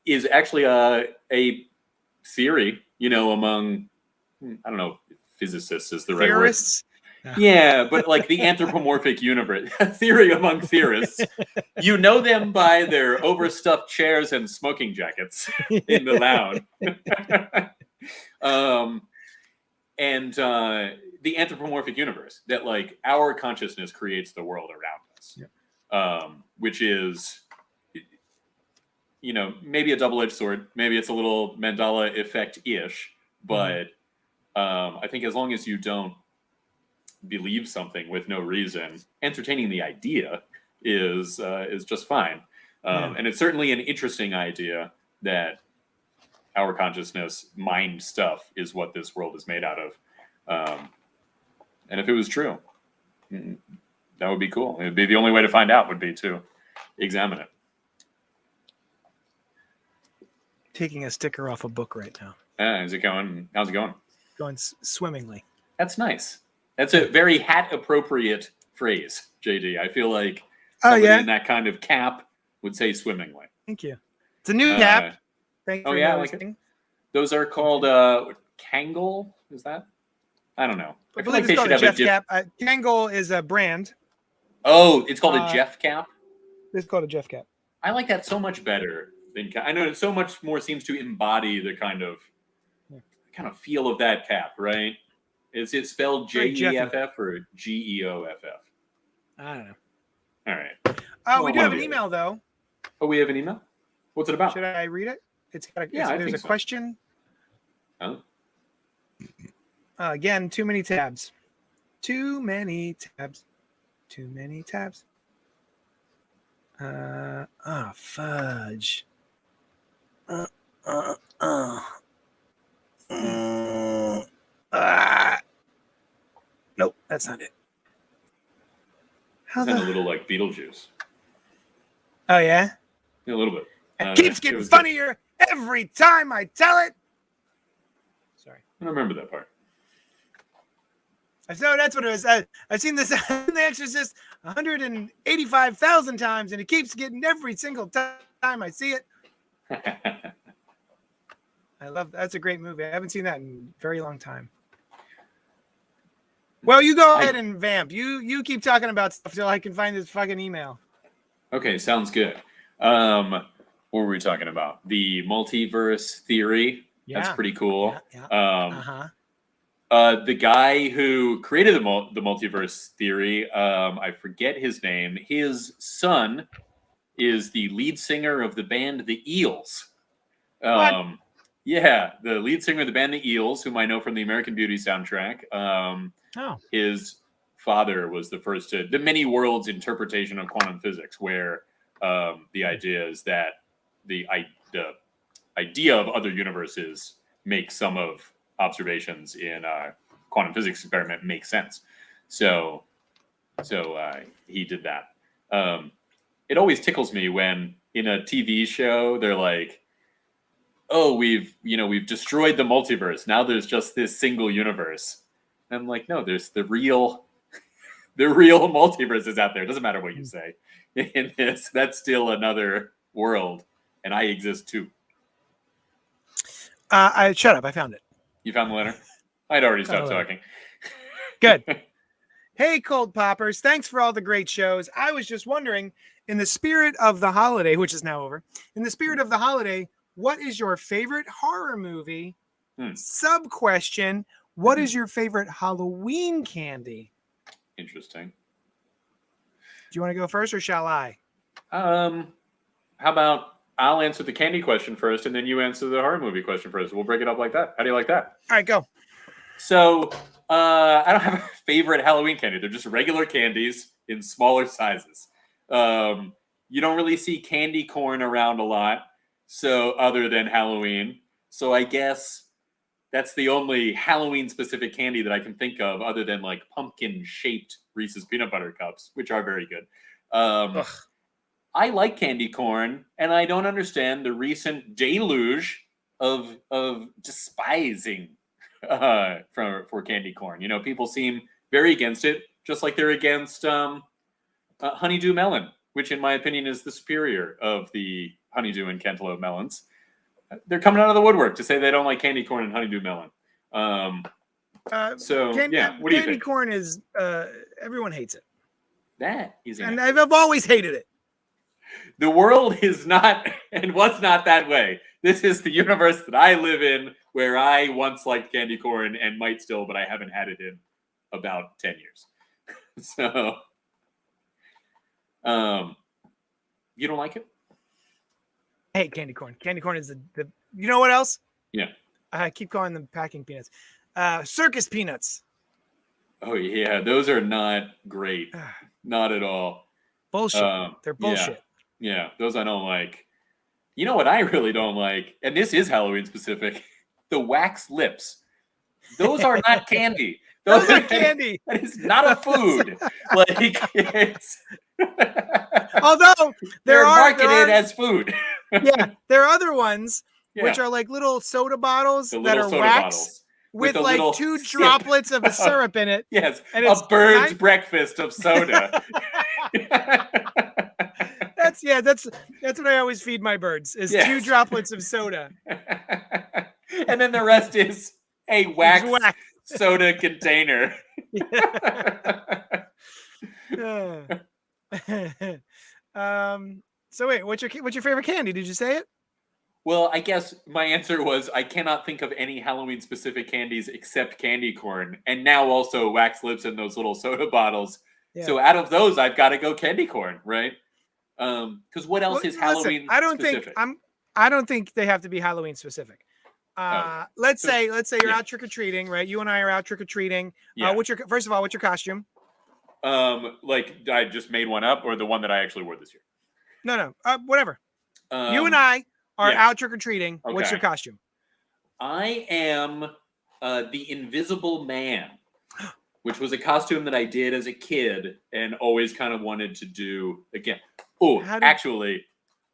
is actually a theory, among, I don't know, physicists is the right word. Theorists? Yeah, but like the anthropomorphic universe theory among theorists, you know them by their overstuffed chairs and smoking jackets in the lounge. And the anthropomorphic universe, that like our consciousness creates the world around us, which is, you know, maybe a double-edged sword. Maybe it's a little Mandela effect-ish, but I think as long as you don't believe something with no reason, entertaining the idea is just fine. And it's certainly an interesting idea that our consciousness, mind stuff, is what this world is made out of. And if it was true, that would be cool. It'd be the only way to find out would be to examine it. Taking a sticker off a book right now. Is it going? How's it going? Going swimmingly. That's nice. That's a very hat-appropriate phrase, JD. I feel like somebody in that kind of cap would say swimmingly. Thank you. It's a new cap. Thank you. I like it. Those are called Kangol. Is that? I don't know. I feel like they should have a Jeff cap. Kangol is a brand. Oh, it's called a Jeff cap? It's called a Jeff cap. I like that so much better than I know it so much more seems to embody the kind of feel of that cap, right? Is it spelled Jeff or Geoff? I don't know. All right. Oh, we do have an email though. Oh, we have an email? What's it about? Should I read it? It's got there's a question. Oh. Again, too many tabs. Too many tabs. Too many tabs. Fudge. Nope, that's not it. How's that? A little like Beetlejuice. Oh yeah? A little bit. It keeps getting funnier every time I tell it. Sorry. I don't remember that part. So that's what it was. I've seen this in The Exorcist 185,000 times, and it keeps getting every single time I see it. I love that's a great movie. I haven't seen that in a very long time. Well, you go ahead and vamp. You keep talking about stuff till I can find this fucking email. Okay, sounds good. What were we talking about? The multiverse theory. Yeah. That's pretty cool. Yeah. The guy who created the multiverse theory, I forget his name. His son is the lead singer of the band The Eels. Yeah, the lead singer of the band The Eels, whom I know from the American Beauty soundtrack. His father was the first to the many worlds interpretation of quantum physics, where the idea is that the idea of other universes makes some of observations in quantum physics experiment make sense. So he did that. It always tickles me when in a TV show they're like, "Oh, we've destroyed the multiverse. Now there's just this single universe." And I'm like, "No, there's the real multiverse is out there. It doesn't matter what you say. In this, that's still another world, and I exist too." Shut up. I found it. You found the letter? I'd already stopped talking. Good. Hey, Cold Poppers. Thanks for all the great shows. I was just wondering, in the spirit of the holiday, which is now over, in the spirit of the holiday, what is your favorite horror movie? Sub question, what is your favorite Halloween candy? Interesting. Do you want to go first or shall I? How about I'll answer the candy question first, and then you answer the horror movie question first. We'll break it up like that. How do you like that? All right, go. So I don't have a favorite Halloween candy. They're just regular candies in smaller sizes. You don't really see candy corn around a lot, so other than Halloween. So I guess that's the only Halloween-specific candy that I can think of, other than like pumpkin-shaped Reese's peanut butter cups, which are very good. I like candy corn, and I don't understand the recent deluge of despising for candy corn. You know, people seem very against it, just like they're against honeydew melon, which in my opinion is the superior of the honeydew and cantaloupe melons. They're coming out of the woodwork to say they don't like candy corn and honeydew melon. So yeah, what do you candy think? corn is everyone hates it, That is and inaccurate. I've always hated it. The world is not and was not that way. This is the universe that I live in, where I once liked candy corn and might still, but I haven't had it in about 10 years. So, you don't like it? I hate candy corn. Candy corn is the you know what else? Yeah. I keep calling them packing peanuts. Circus peanuts. Oh yeah, those are not great. Not at all. Bullshit. They're bullshit. Yeah, those I don't like. You know what I really don't like, and this is Halloween specific, the wax lips. Those are not candy. Those are candy. That is not a food. Like it's Although they're marketed as food. Yeah, there are other ones which Yeah. are like little soda bottles The that little are soda wax bottles with a like little 2 sip. droplets of a syrup in it. Yes, And a it's bird's breakfast of soda. That's what I always feed my birds is 2 Yes. droplets of soda. And then the rest is a wax soda container. So wait, what's your favorite candy? Did you say it? Well, I guess my answer was I cannot think of any Halloween specific candies except candy corn, and now also wax lips in those little soda bottles. Yeah. So out of those, I've got to go candy corn, right? Because what else is Halloween specific? I don't think they have to be Halloween specific. Let's say you're out trick or treating, right? You and I are out trick or treating. Yeah. First of all, what's your costume? Like I just made one up, or the one that I actually wore this year? No, whatever. You and I are out trick or treating. Okay. What's your costume? I am the Invisible Man, which was a costume that I did as a kid and always kind of wanted to do again. Oh, actually,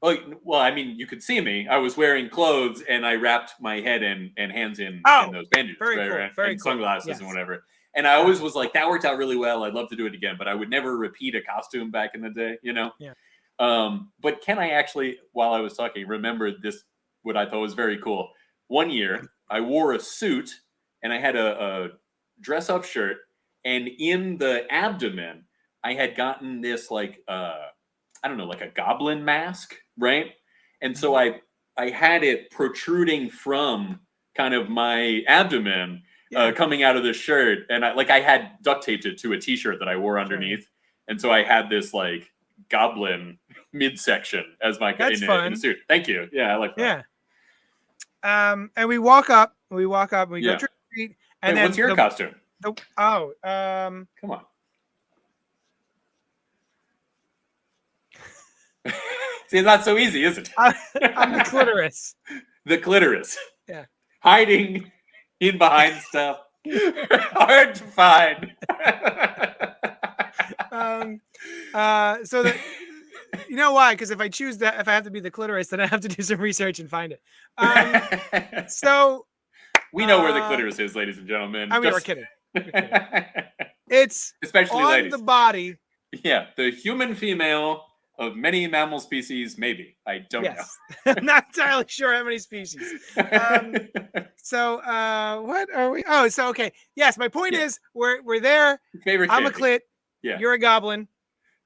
well, I mean, you could see me. I was wearing clothes and I wrapped my head and hands in those bandages, very cool, very and cool. sunglasses and whatever. And I always was like, that worked out really well. I'd love to do it again, but I would never repeat a costume back in the day, you know? Yeah. But can I actually, while I was talking, remember this, what I thought was very cool. One year, I wore a suit and I had a dress-up shirt, and in the abdomen, I had gotten this like, I don't know, like a goblin mask, right? And so I had it protruding from kind of my abdomen, coming out of the shirt, and I had duct taped it to a t-shirt that I wore underneath, and so I had this like goblin midsection as my in a suit. Thank you. Yeah, I like that. Yeah. And we walk up, and we go trick or treat, and then what's your costume? Come on. See, it's not so easy, is it? I'm the clitoris. The clitoris. Yeah. Hiding in behind stuff. Hard to find. So that you know why? Because if I choose that, if I have to be the clitoris, then I have to do some research and find it. So we know where the clitoris is, ladies and gentlemen. I mean, we're kidding. It's especially on ladies. The body. Yeah, the human female of many mammal species, maybe. I don't know. I'm not entirely sure how many species. So what are we? Oh, so okay. Yes, my point is we're there. Favorite I'm candy. a clit. Yeah. You're a goblin.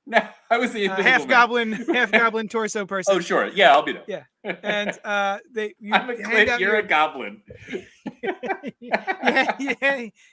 No, I was the half goblin torso person. Oh, sure. Yeah, I'll be there. Yeah. And I'm a clit, you're a goblin.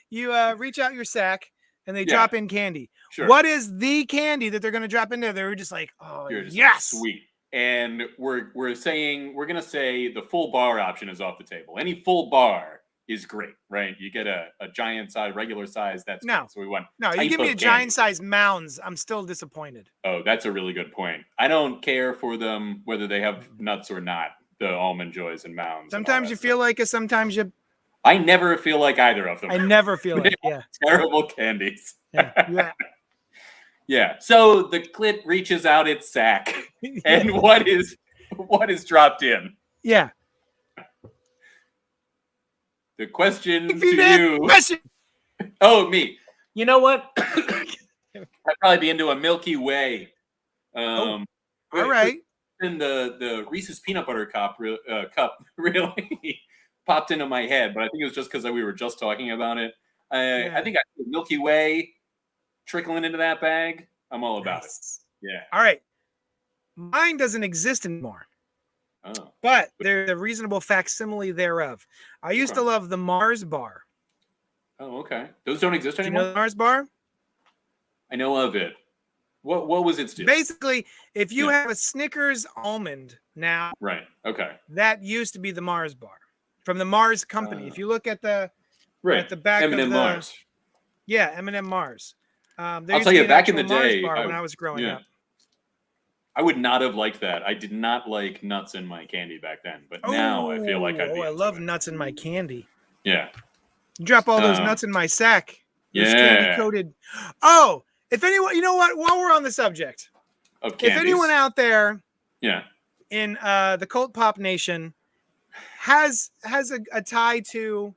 You reach out your sack and they drop in candy. Sure. What is the candy that they're going to drop in there? They were just like, oh, just yes. Like, sweet. And we're going to say the full bar option is off the table. Any full bar is great, right? You get a giant size, regular size. That's no. Great. So we want you give me a giant size mounds. I'm still disappointed. Oh, that's a really good point. I don't care for them whether they have nuts or not. The Almond Joys and mounds. Sometimes you feel like it. Sometimes you. I never feel like either of them. I never feel like terrible candies. Yeah. Yeah. So the clit reaches out its sack, and what is dropped in? Yeah. The question to you. Question. Oh, me. You know what? I'd probably be into a Milky Way. All right. And the Reese's peanut butter cup really popped into my head, but I think it was just because we were just talking about it. I think I see Milky Way trickling into that bag. I'm all about it. Yeah. All right. Mine doesn't exist anymore. Oh. But they're the reasonable facsimile thereof. I used to love the Mars bar. Oh, okay. Those don't exist Do you anymore? know the Mars bar? I know of it. What was its deal? Basically, if you have a Snickers almond now, right. Okay. that used to be the Mars bar from the Mars company. If you look at the back M&M of the Mars. Yeah, M&M Mars. I'll tell you, back in the day, when I was growing up, I would not have liked that. I did not like nuts in my candy back then, but now I feel like I love nuts in my candy. Yeah. You drop all those nuts in my sack. Those Yeah. candy coated. Oh, if anyone, you know what? While we're on the subject, of candies, if anyone out there, in the CultPop Nation has a tie to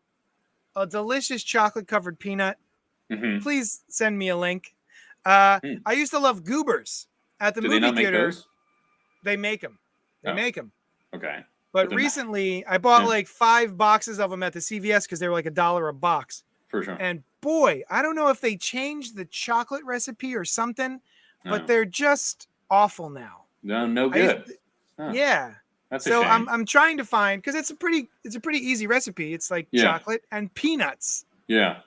a delicious chocolate covered peanut, please send me a link. I used to love Goobers at the movie theater. They make them. They make them. Okay. But recently, I bought like 5 boxes of them at the CVS because they were like $1 a box. For sure. And boy, I don't know if they changed the chocolate recipe or something, but they're just awful now. No good. Yeah. That's a shame. I'm trying to find, because it's a pretty easy recipe. It's like chocolate and peanuts. Yeah.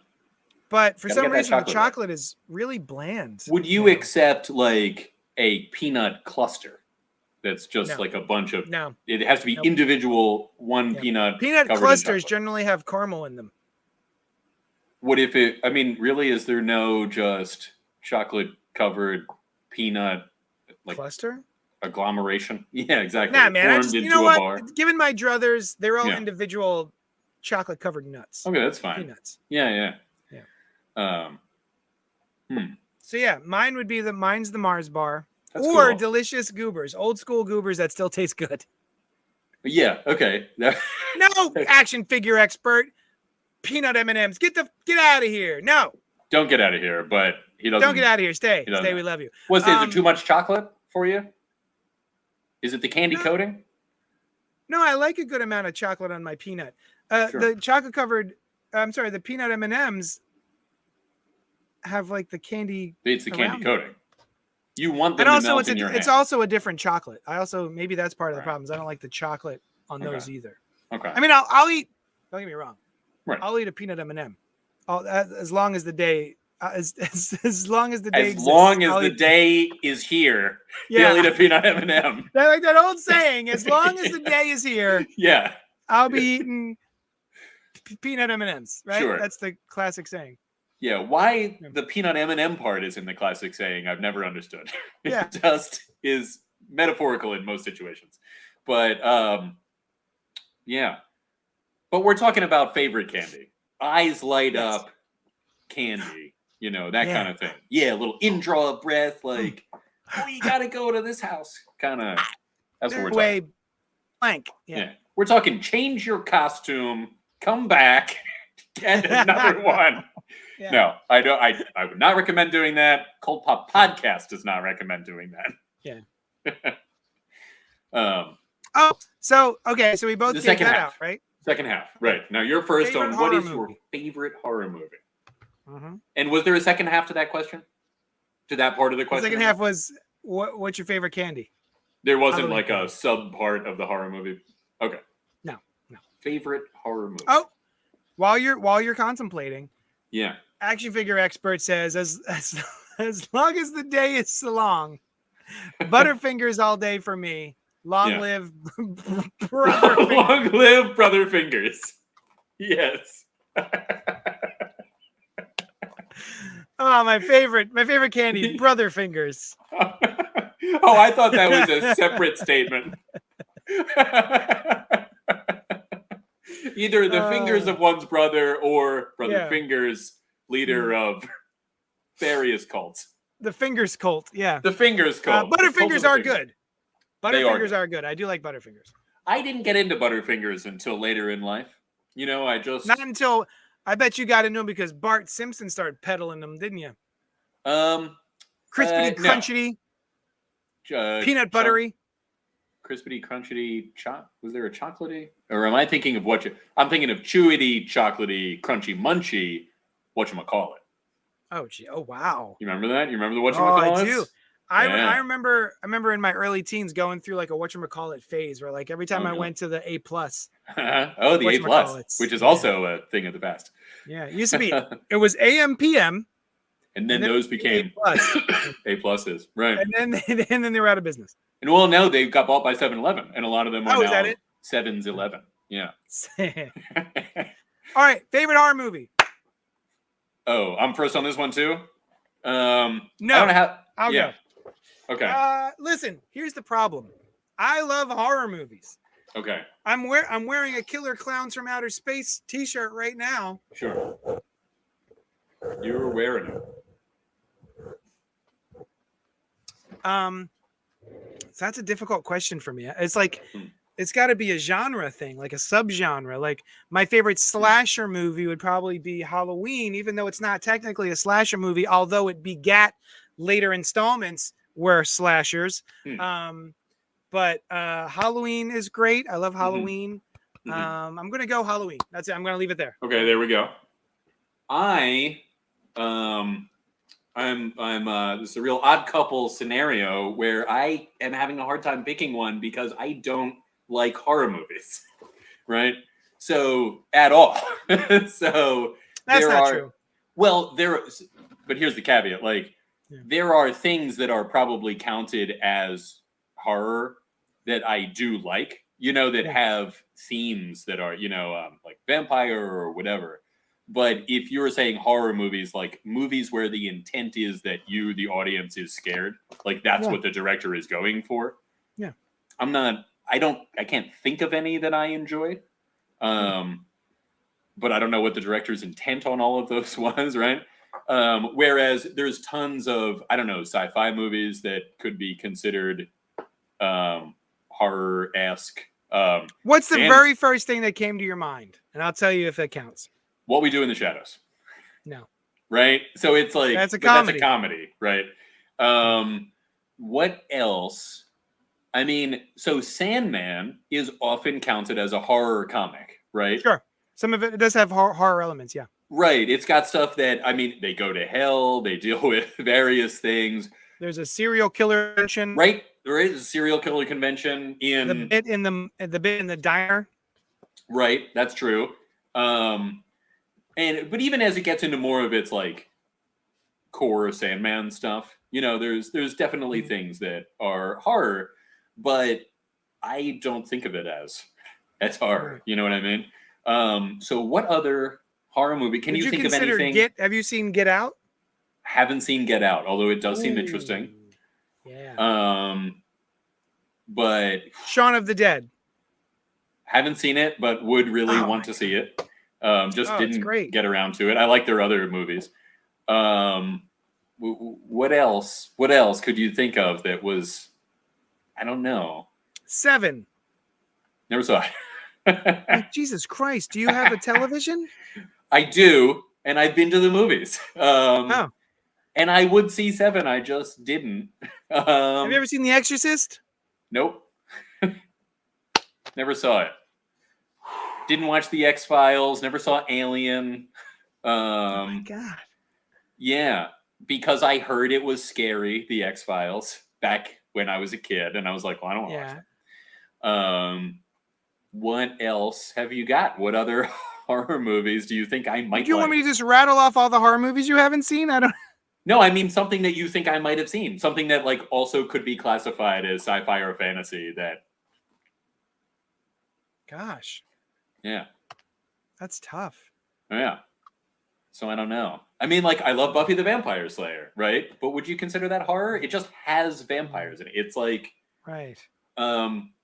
But for some reason, the chocolate is really bland. Would you accept like a peanut cluster? That's just like a bunch of. No. It has to be individual peanut. Peanut clusters generally have caramel in them. What if it? I mean, really, is there no just chocolate covered peanut like cluster agglomeration? Yeah, exactly. Nah, man. You know what? Given my druthers, they're all individual chocolate covered nuts. Okay, that's fine. Peanuts. Yeah. So yeah, mine's the Mars bar. That's cool. Delicious Goobers, old school Goobers that still taste good. Yeah. Okay. No action figure expert. Peanut M&Ms. Get out of here. No. Don't get out of here. But he doesn't. Don't get out of here. Stay. Stay. We love you. Is it too much chocolate for you? Is it the candy coating? No, I like a good amount of chocolate on my peanut. The chocolate covered. The peanut M&Ms have like the candy. It's the candy coating. You want them to melt in your hand. It's also a different chocolate. Maybe that's part of the problem. I don't like the chocolate on those either. Okay. I mean, I'll eat. Don't get me wrong. Right. I'll eat a peanut M&M. As long as the day. As long as the day. As long as the day is here, you'll eat a peanut M&M. Like that old saying. As long as the day is here. Yeah. I'll be eating peanut M&Ms. Right. Sure. That's the classic saying. Yeah, why the peanut M&M part is in the classic saying, I've never understood. It just is metaphorical in most situations. But, But we're talking about favorite candy. Eyes light up candy, that kind of thing. Yeah, a little in-draw of breath, like, you got to go to this house. Kind of, that's what we're talking. Blank. Yeah. We're talking change your costume, come back, get another one. Yeah. No, I don't. I would not recommend doing that. CultPop podcast does not recommend doing that. Yeah. So we both the second that half, out, right? Second half, right? Now you're first on what is your favorite horror movie? And was there a second half to that question? To that part of the question? The second half was what's your favorite candy? There wasn't like a sub part of the horror movie. Okay. No. Favorite horror movie. Oh, while you're contemplating. Yeah. Action figure expert says as long as the day is so long, Butterfingers all day for me. Long live Brother Fingers. Long live Brother Fingers. Yes. Oh, my favorite candy, Brother Fingers. Oh, I thought that was a separate statement. Either the fingers of one's brother or Brother Fingers, leader of various cults. The Fingers cult, yeah. The Fingers cult. Butterfingers are good. Butterfingers are good. I do like Butterfingers. I didn't get into Butterfingers until later in life. Not until I bet you got into them because Bart Simpson started peddling them, didn't you? Crispity, crunchy, peanut buttery. Crispity, crunchy, was there a chocolatey? Or am I thinking of I'm thinking of chewy, chocolatey, crunchy, munchy. whatchamacallit. Oh, gee. Oh, wow. You remember that? You remember the Oh, I whatchamacallits? do. Yeah. I remember in my early teens going through like a whatchamacallit phase where like every time I really? went to the A+, Oh, the A+, whatchamacallits. which is Yeah. also a thing of the past. Yeah, it used to be. It was AM, PM, And then those became A+. A+s, right? and then they were out of business. And well, no, they got bought by 7-Eleven, and a lot of them are Oh, is now that it? 7-Eleven. Yeah. All right, favorite horror movie. Oh, I'm first on this one too. No, I don't know how. I'll yeah. go. Okay. Listen, here's the problem. I love horror movies. Okay. I'm wearing a Killer Clowns from Outer Space T-shirt right now. Sure. You're wearing it. So that's a difficult question for me. It's like it's got to be a genre thing, like a subgenre. Like my favorite slasher movie would probably be Halloween, even though it's not technically a slasher movie, although it begat later installments were slashers. But Halloween is great. I love Halloween. I'm gonna go Halloween. That's it. I'm gonna leave it there. Okay, there we go. This is a real odd couple scenario where I am having a hard time picking one because I don't like horror movies, right? So at all. So that's not true. Well, but here's the caveat: like there are things that are probably counted as horror that I do like, that have themes that are, like vampire or whatever. But if you're saying horror movies, like movies where the intent is that you, the audience, is scared, like that's what the director is going for. Yeah. I can't think of any that I enjoy. But I don't know what the director's intent on all of those was, right? Whereas there's tons of, I don't know, sci-fi movies that could be considered horror-esque. What's the very first thing that came to your mind? And I'll tell you if it counts. What We Do in the Shadows. No. Right? So it's like that's a comedy. That's a comedy, right? What else? I mean, so Sandman is often counted as a horror comic, right? Sure. Some of it does have horror elements, yeah. Right. It's got stuff that, I mean, they go to hell, they deal with various things. There's a serial killer convention. Right. There is a serial killer convention in the bit in the diner. Right. That's true. But even as it gets into more of its like core Sandman stuff, there's definitely things that are horror, but I don't think of it as horror. You know what I mean? So what other horror movie can you think of anything? Have you seen Get Out? Haven't seen Get Out, although it does seem interesting. Yeah. But Shaun of the Dead. Haven't seen it, but would really want to see it. Didn't get around to it. I like their other movies. What else? What else could you think of that was? I don't know. Seven. Never saw it. Like, Jesus Christ! Do you have a television? I do, and I've been to the movies. And I would see Seven. I just didn't. Have you ever seen The Exorcist? Nope. Never saw it. Didn't watch The X-Files. Never saw Alien. Oh my God. Yeah, because I heard it was scary, The X-Files, back when I was a kid, and I was like, well, I don't want to watch it. What else have you got? What other horror movies do you think I might? Do you want me to just rattle off all the horror movies you haven't seen? I don't. No, I mean something that you think I might have seen. Something that like also could be classified as sci-fi or fantasy. That. Gosh. Yeah. That's tough. Yeah. So I don't know. I mean, like, I love Buffy the Vampire Slayer, right? But would you consider that horror? It just has vampires in it. It's like, right.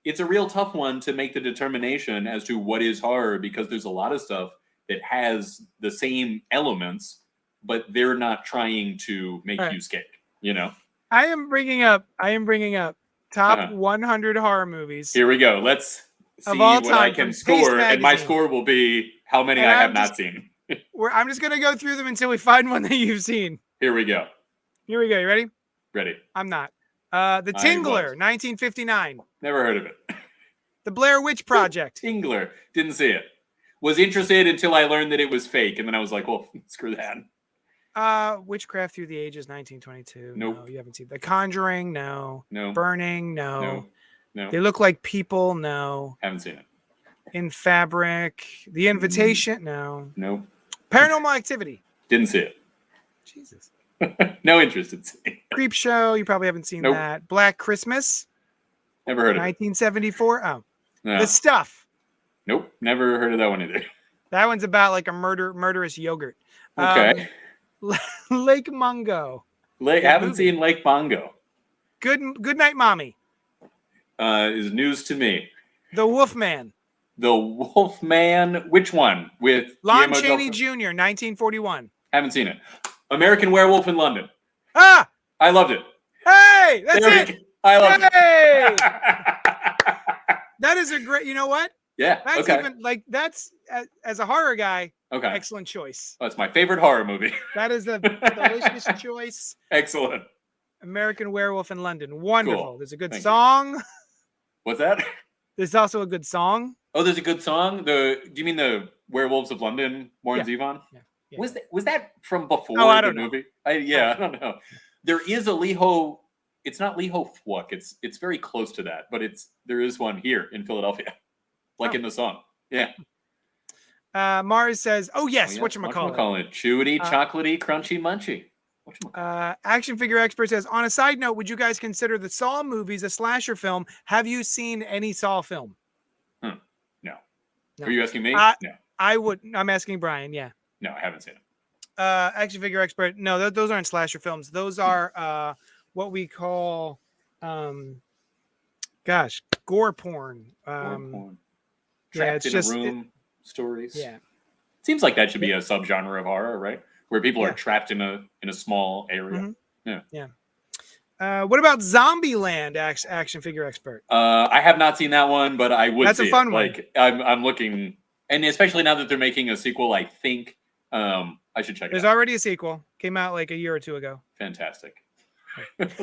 It's a real tough one to make the determination as to what is horror, because there's a lot of stuff that has the same elements, but they're not trying to make you scared. I am bringing up top 100 horror movies. Here we go. Let's see what I can score, and my score will be how many I have not seen. I'm just gonna go through them until we find one that you've seen. Here we go. You ready? Ready. I'm not. The Tingler, 1959. Never heard of it. The Blair Witch Project. Tingler. Didn't see it. was interested until I learned that it was fake, and then I was like, well, screw that. Witchcraft Through the Ages, 1922. Nope. No, you haven't seen The Conjuring. No. No. Burning. No. No. No. They Look Like People. No. Haven't seen it. In Fabric. The Invitation. No. Nope. Paranormal Activity. Didn't see it. Jesus. No interest in seeing it. Creep Show. You probably haven't seen Nope. that. Black Christmas. Never heard of it. 1974. Oh. No. The Stuff. Nope. Never heard of that one either. That one's about like a murderous yogurt. Okay. Lake Mungo. Haven't seen Lake Bongo. Good Night, Mommy. Is news to me. The Wolfman. The Wolfman. Which one? With Lon Guillermo Chaney del Jr., 1941. Haven't seen it. American Werewolf in London. Ah! I loved it. Hey! That's There we it! go. I loved Hey! it. That is a great, you know what? Yeah. That's okay. even, like, that's, as a horror guy, Okay. excellent choice. That's my favorite horror movie. That is a delicious choice. Excellent. American Werewolf in London. Wonderful. Cool. There's a good Thank song. What's that? There's also a good song. Oh, there's a good song. Do you mean the Werewolves of London, Warren Zevon? Yeah. Yeah. Was that from before Oh, I the don't know. movie? I don't know. There is a Leho. It's not Leho Fwuk. It's very close to that, but there is one here in Philadelphia, like in the song. Yeah. Mars says, "Oh yes, whatchamacallit? Chewy, chocolatey, crunchy, munchy." Action Figure Expert says, on a side note, would you guys consider the Saw movies a slasher film? Have you seen any Saw film? No. No. Are you asking me? No. I would. I'm asking Brian. Yeah. No, I haven't seen it. Action Figure Expert. No, those aren't slasher films. Those are what we call, gore porn. Gore porn. Yeah, Trapped it's in just a room stories. Yeah. Seems like that should be a subgenre of horror, right? Where people Yeah. are trapped in a small area. Mhm. Yeah. What about Zombieland? Action Figure Expert. I have not seen that one, but I would. That's see a fun it. one. Like I'm looking, and especially now that they're making a sequel, I think I should check it There's out. already a sequel. Came out like a year or two ago. Fantastic.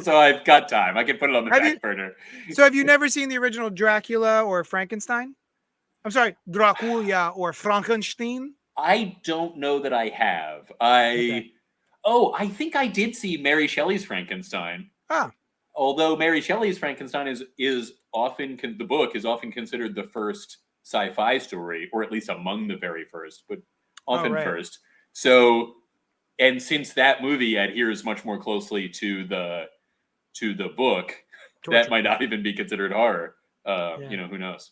So I've got time. I can put it on the Have you- back burner. So have you never seen the original Dracula or Frankenstein? I'm sorry, Dracula or Frankenstein? I don't know that I have. I think I did see Mary Shelley's Frankenstein. Ah. Although Mary Shelley's Frankenstein is often the book is often considered the first sci-fi story, or at least among the very first, but often right. first. So, and since that movie adheres much more closely to the book, that might not even be considered horror. Who knows?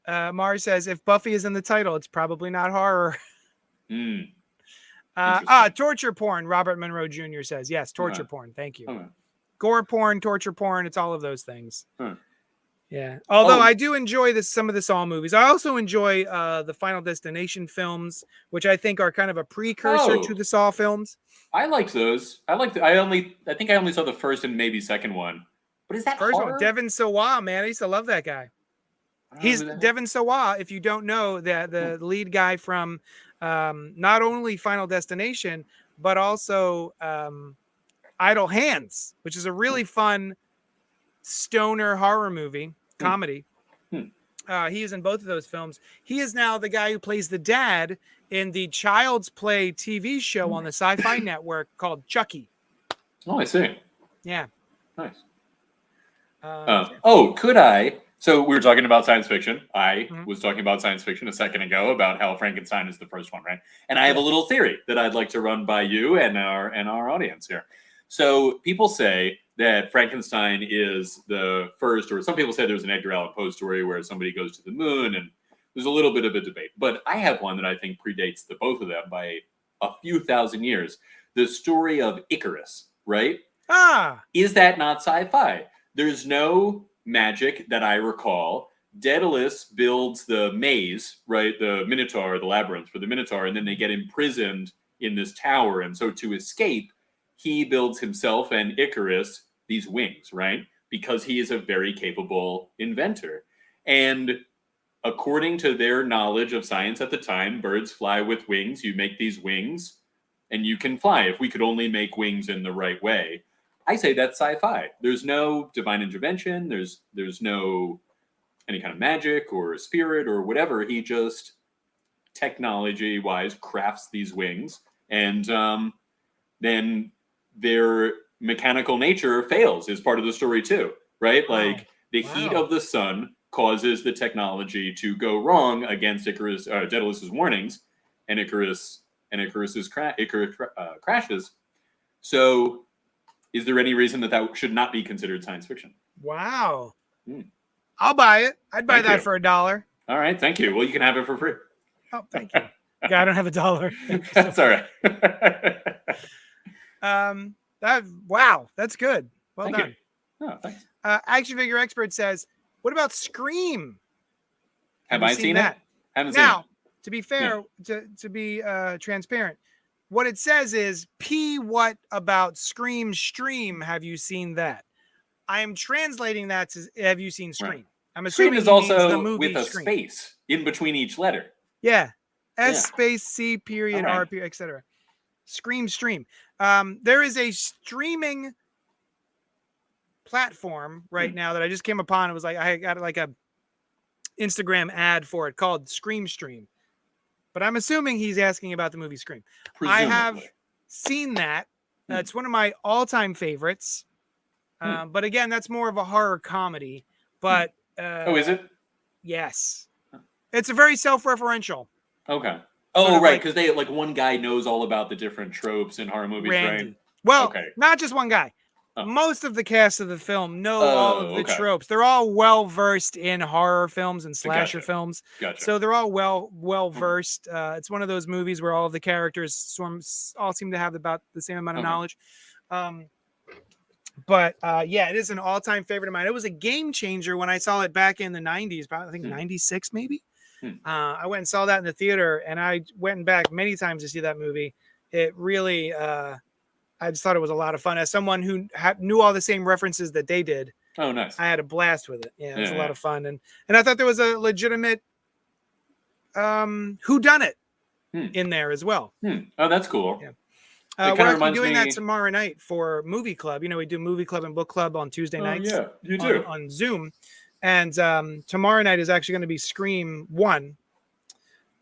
Mars says, if Buffy is in the title, it's probably not horror. Interesting. Torture porn. Robert Monroe Jr. says, yes, torture Okay. porn. Thank you. Okay. Gore porn, torture porn. It's all of those things. Huh. Yeah. Although Oh. I do enjoy some of the Saw movies. I also enjoy the Final Destination films, which I think are kind of a precursor Oh. to the Saw films. I liked those. I think I only saw the first and maybe second one. But is that First horror? one, Devin Sawa, man. I used to love that guy. I don't know He's who that is. Devin Sawa. If you don't know, the lead guy from not only Final Destination, but also Idle Hands, which is a really fun stoner horror movie comedy. He is in both of those films. He is now the guy who plays the dad in the Child's Play TV show on the Sci-Fi Network called Chucky. Oh, I see. Yeah. Nice. Yeah. Could I? So we were talking about science fiction. I Mhm. was talking about science fiction a second ago about how Frankenstein is the first one, right? And I have a little theory that I'd like to run by you and our audience here. So people say that Frankenstein is the first, or some people say there's an Edgar Allan Poe story where somebody goes to the moon, and there's a little bit of a debate. But I have one that I think predates the both of them by a few thousand years. The story of Icarus, right? Is that not sci-fi? There's no magic that I recall. Daedalus builds the maze, right? The Minotaur, the labyrinth for the Minotaur, and then they get imprisoned in this tower. And so to escape, he builds himself and Icarus these wings, right? Because he is a very capable inventor. And according to their knowledge of science at the time, birds fly with wings. You make these wings and you can fly. If we could only make wings in the right way, I say that's sci-fi. There's no divine intervention. There's no any kind of magic or spirit or whatever. He just technology-wise crafts these wings, and then their mechanical nature fails is part of the story too, right? Wow. Like the heat of the sun causes the technology to go wrong against Daedalus's warnings, and Icarus crashes. So, is there any reason that should not be considered science fiction? Wow. I'll buy it. I'd buy that for $1. All right, thank you. Well, you can have it for free. Oh, thank you. Yeah, I don't have $1. That's all right. Wow, that's good. Well thank done. You. Oh, thanks. Action Figure Expert says, "What about Scream? Have I seen that? It? Haven't seen it. Now, to be fair, to be transparent, what it says is, P, what about Scream Stream? Have you seen that? I am translating that to, have you seen Scream? Right. I'm assuming Scream is also the movie with a Scream. space in between each letter. Yeah. S space C period R period, etc. Scream Stream. There is a streaming platform right now that I just came upon. It was like I got like a Instagram ad for it called Scream Stream. But I'm assuming he's asking about the movie Scream. Presumably. I have seen that. It's one of my all-time favorites. But again, that's more of a horror comedy. But is it? Yes. It's a very self-referential. Okay. Oh, right, because they like one guy knows all about the different tropes in horror movies, right? Well, not just one guy. Most of the cast of the film know all of the tropes. They're all well versed in horror films and slasher films. Gotcha. So they're all well versed. It's one of those movies where all of the characters all seem to have about the same amount of knowledge. But yeah, it is an all-time favorite of mine. It was a game changer when I saw it back in the 90s, I think 96 maybe. I went and saw that in the theater, and I went back many times to see that movie. It really, I just thought it was a lot of fun. As someone who knew all the same references that they did, oh, nice! I had a blast with it. Yeah, it was a lot of fun, and I thought there was a legitimate whodunit in there as well. Oh, that's cool. Yeah. We're actually doing that tomorrow night for Movie Club. You know, we do Movie Club and Book Club on Tuesday nights. Yeah, you do on Zoom. And tomorrow night is actually going to be Scream 1.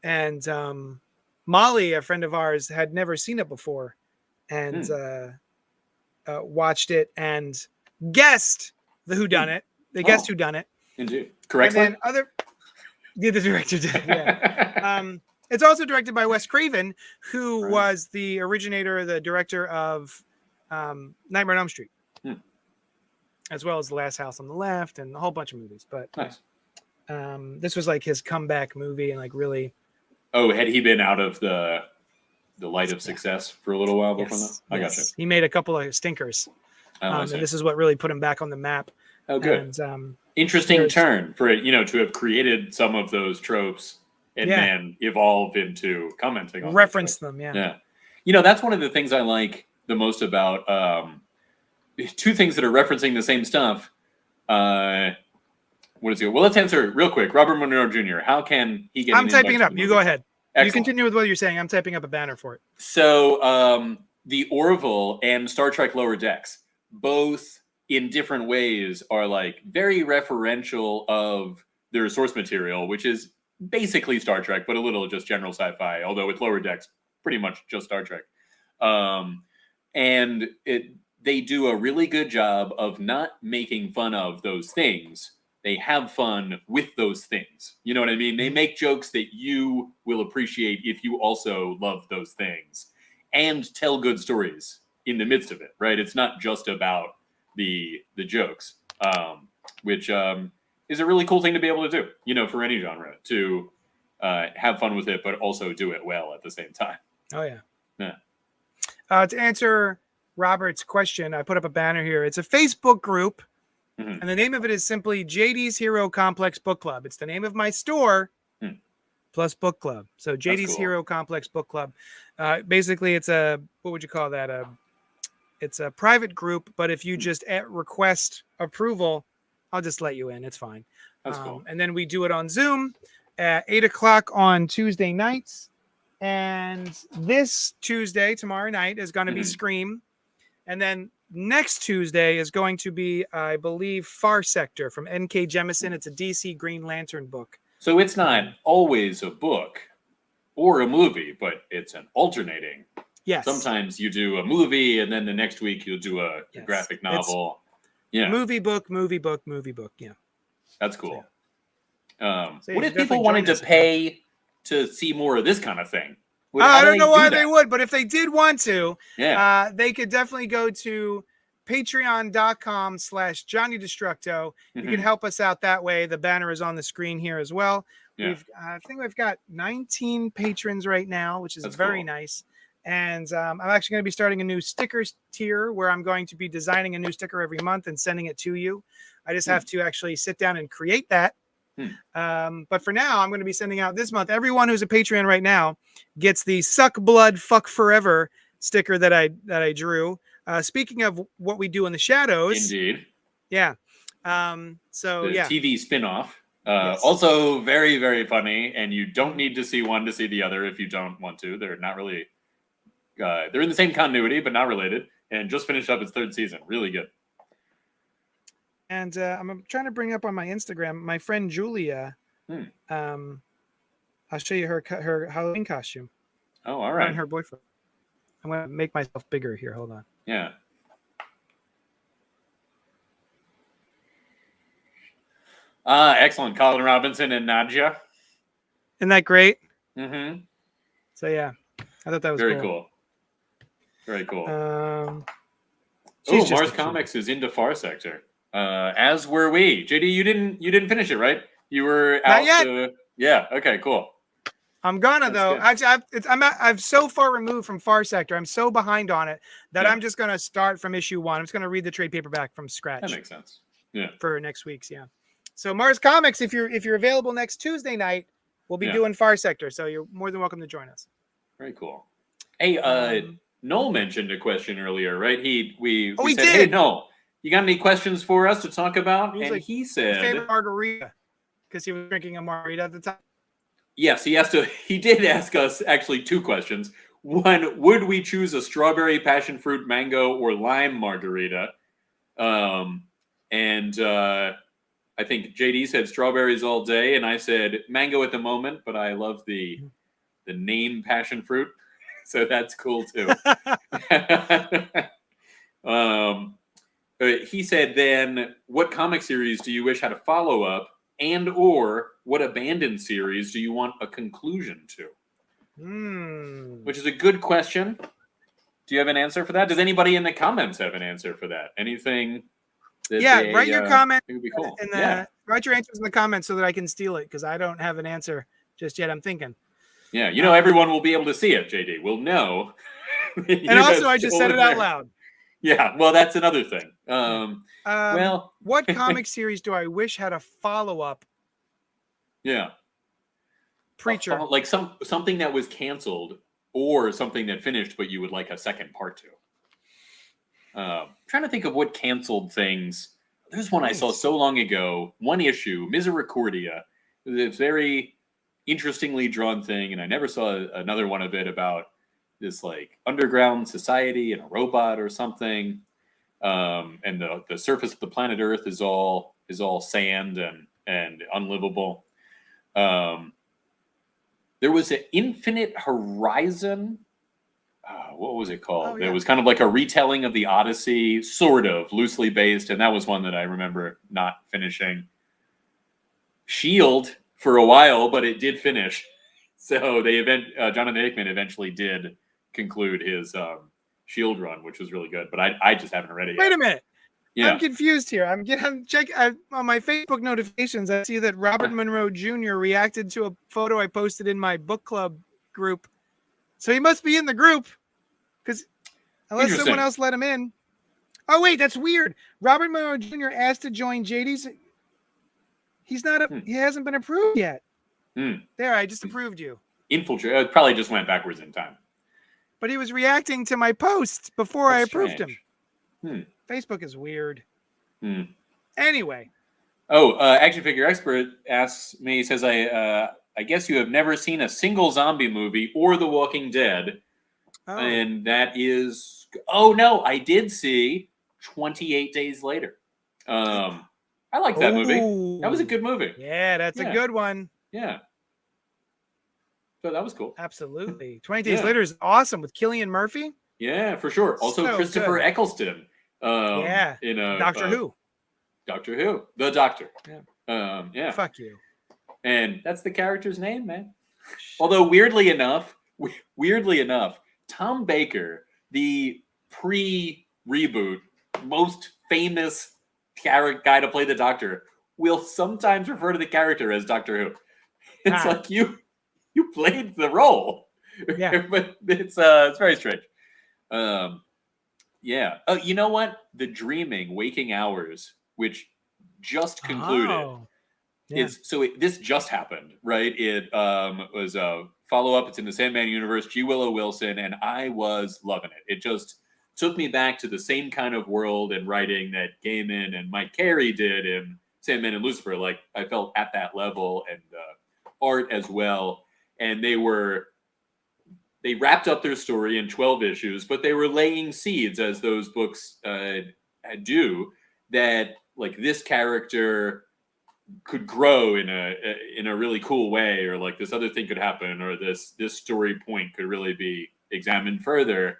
And Molly, a friend of ours, had never seen it before and watched it and guessed the whodunit. They guessed whodunit. Indeed. Correctly? And then the director did, yeah. It's also directed by Wes Craven, who was the originator, the director of Nightmare on Elm Street. As well as The Last House on the Left and a whole bunch of movies. But nice. This was like his comeback movie and like really. Oh, had he been out of the light of success for a little while before that? I gotcha. He made a couple of stinkers. And this is what really put him back on the map. Oh, good. And, interesting turn for it, to have created some of those tropes and then evolve into commenting on reference them. Yeah. That's one of the things I like the most about two things that are referencing the same stuff. What is it? Well, let's answer real quick. Robert Monroe Jr. How can he get? I'm typing it up. You go ahead. Excellent. You continue with what you're saying. I'm typing up a banner for it. So, the Orville and Star Trek Lower Decks, both in different ways, are like very referential of their source material, which is basically Star Trek, but a little just general sci-fi. Although with Lower Decks, pretty much just Star Trek. And they do a really good job of not making fun of those things. They have fun with those things. You know what I mean? They make jokes that you will appreciate if you also love those things and tell good stories in the midst of it, right? It's not just about the jokes, which is a really cool thing to be able to do, for any genre, to have fun with it, but also do it well at the same time. Oh, yeah. Yeah. To answer Robert's question, I put up a banner here. It's a Facebook group, and the name of it is simply JD's Hero Complex Book Club. It's the name of my store plus book club. So JD's Hero Complex Book Club. Basically, it's what would you call that? It's a private group, but if you just request approval, I'll just let you in. It's fine. That's cool. And then we do it on Zoom at 8:00 on Tuesday nights. And this Tuesday, tomorrow night, is going to be Scream. And then next Tuesday is going to be, I believe, Far Sector from N.K. Jemisin. It's a DC Green Lantern book. So it's not always a book. or a movie, but it's an alternating. Yes. Sometimes you do a movie, and then the next week you'll do a graphic novel. Movie book. Yeah. That's cool. So what if people wanted to pay to see more of this kind of thing? I don't know why they would, but if they did want to, they could definitely go to patreon.com/JohnnyDestructo. You can help us out that way. The banner is on the screen here as well. Yeah. I think we've got 19 patrons right now, which is very nice. And I'm actually going to be starting a new stickers tier where I'm going to be designing a new sticker every month and sending it to you. I just have to actually sit down and create that. But for now, I'm going to be sending out this month. Everyone who's a Patreon right now gets the Suck Blood Fuck Forever sticker that I drew. Speaking of what we do in the shadows. Indeed. Yeah. So the TV spinoff. Also very, very funny. And you don't need to see one to see the other if you don't want to. They're not really, they're in the same continuity, but not related. And just finished up its 3rd season. Really good. And I'm trying to bring up on my Instagram, my friend Julia. I'll show you her Halloween costume. Oh, all right. And her boyfriend. I'm going to make myself bigger here. Hold on. Yeah. Excellent. Colin Robinson and Nadja. Isn't that great? Mm-hmm. So, yeah. I thought that was very cool. Very cool. Mars Comics is into Far Sector. As were we. JD, you didn't finish it, right? You were out. Not yet. Yeah. Okay. Cool. I'm gonna though. Actually, I'm so far removed from Far Sector. I'm so behind on it that I'm just gonna start from issue 1. I'm just gonna read the trade paperback from scratch. That makes sense. Yeah. For next week's, So Mars Comics, if you're available next Tuesday night, we'll be doing Far Sector. So you're more than welcome to join us. Very cool. Hey, Noel mentioned a question earlier, right? We said, did. Hey, Noel, you got any questions for us to talk about? And like, he said, favorite margarita, because he was drinking a margarita at the time. Yes, he did ask us actually 2 questions. One, would we choose a strawberry, passion fruit, mango, or lime margarita? I think JD said strawberries all day, and I said mango at the moment, but I love the name passion fruit, so that's cool too. He said, then, what comic series do you wish had a follow-up, and or what abandoned series do you want a conclusion to? Which is a good question. Do you have an answer for that? Does anybody in the comments have an answer for that? Anything? Write your comment. It would be cool. Write your answers in the comments so that I can steal it, because I don't have an answer just yet. I'm thinking. Yeah, everyone will be able to see it, JD. We'll know. And also, I just said it out loud. Yeah, well, that's another thing. What comic series do I wish had a follow-up? Yeah. Preacher. Like something that was canceled or something that finished, but you would like a second part to. Trying to think of what canceled things. There's one I saw so long ago. One issue, Misericordia. It was a very interestingly drawn thing, and I never saw another one of it about this like underground society and a robot or something. And the surface of the planet Earth is all sand and unlivable. There was an Infinite Horizon. What was it called? It was kind of like a retelling of the Odyssey, sort of loosely based, and that was one that I remember not finishing. Shield for a while, but it did finish. So Jonathan Hickman eventually did conclude his Shield run, which was really good. But I just haven't read it yet. Wait a minute. Yeah. I'm confused here. I'm checking on my Facebook notifications. I see that Robert Monroe Jr. reacted to a photo I posted in my book club group. So he must be in the group, because unless someone else let him in. Oh wait, that's weird. Robert Monroe Jr. asked to join JD's. He's not. He hasn't been approved yet. There, I just approved you. Infiltrate. It probably just went backwards in time. But he was reacting to my post before I approved him. Facebook is weird. Anyway. Action Figure Expert asks me, he says, I guess you have never seen a single zombie movie or The Walking Dead. And that is... Oh, no, I did see 28 Days Later. I like that movie. That was a good movie. Yeah, that's a good one. Yeah. So that was cool. Absolutely. 20 Days Later is awesome with Cillian Murphy. Yeah, for sure. Also So Christopher good. Eccleston. Yeah. In Doctor Who. Doctor Who. The Doctor. Yeah. Yeah. Fuck you. And that's the character's name, man. Although weirdly enough, Tom Baker, the pre-reboot most famous guy to play the Doctor, will sometimes refer to the character as Doctor Who. It's like you played the role. Yeah. But it's very strange. Yeah. Oh, you know what? The Dreaming Waking Hours, which just concluded. Yeah. This just happened, right? It was a follow-up. It's in the Sandman universe, G. Willow Wilson, and I was loving it. It just took me back to the same kind of world and writing that Gaiman and Mike Carey did in Sandman and Lucifer. Like, I felt at that level, and art as well. And they wrapped up their story in 12 issues, but they were laying seeds, as those books do, that like this character could grow in a really cool way, or like this other thing could happen, or this story point could really be examined further.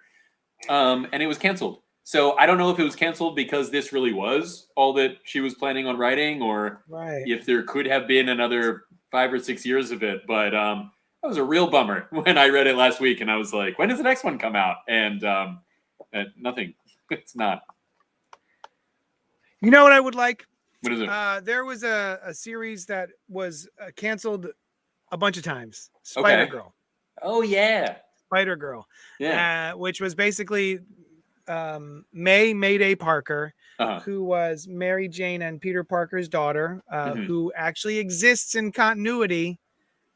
And it was canceled. So I don't know if it was canceled because this really was all that she was planning on writing, or if there could have been another 5 or 6 years of it. But that was a real bummer when I read it last week, and I was like, when does the next one come out? And nothing. It's not. You know what I would like? What is it? There was a series that was canceled a bunch of times. Spider-Girl. Oh, yeah. Spider-Girl. Yeah. Which was basically Mayday Parker, who was Mary Jane and Peter Parker's daughter, who actually exists in continuity,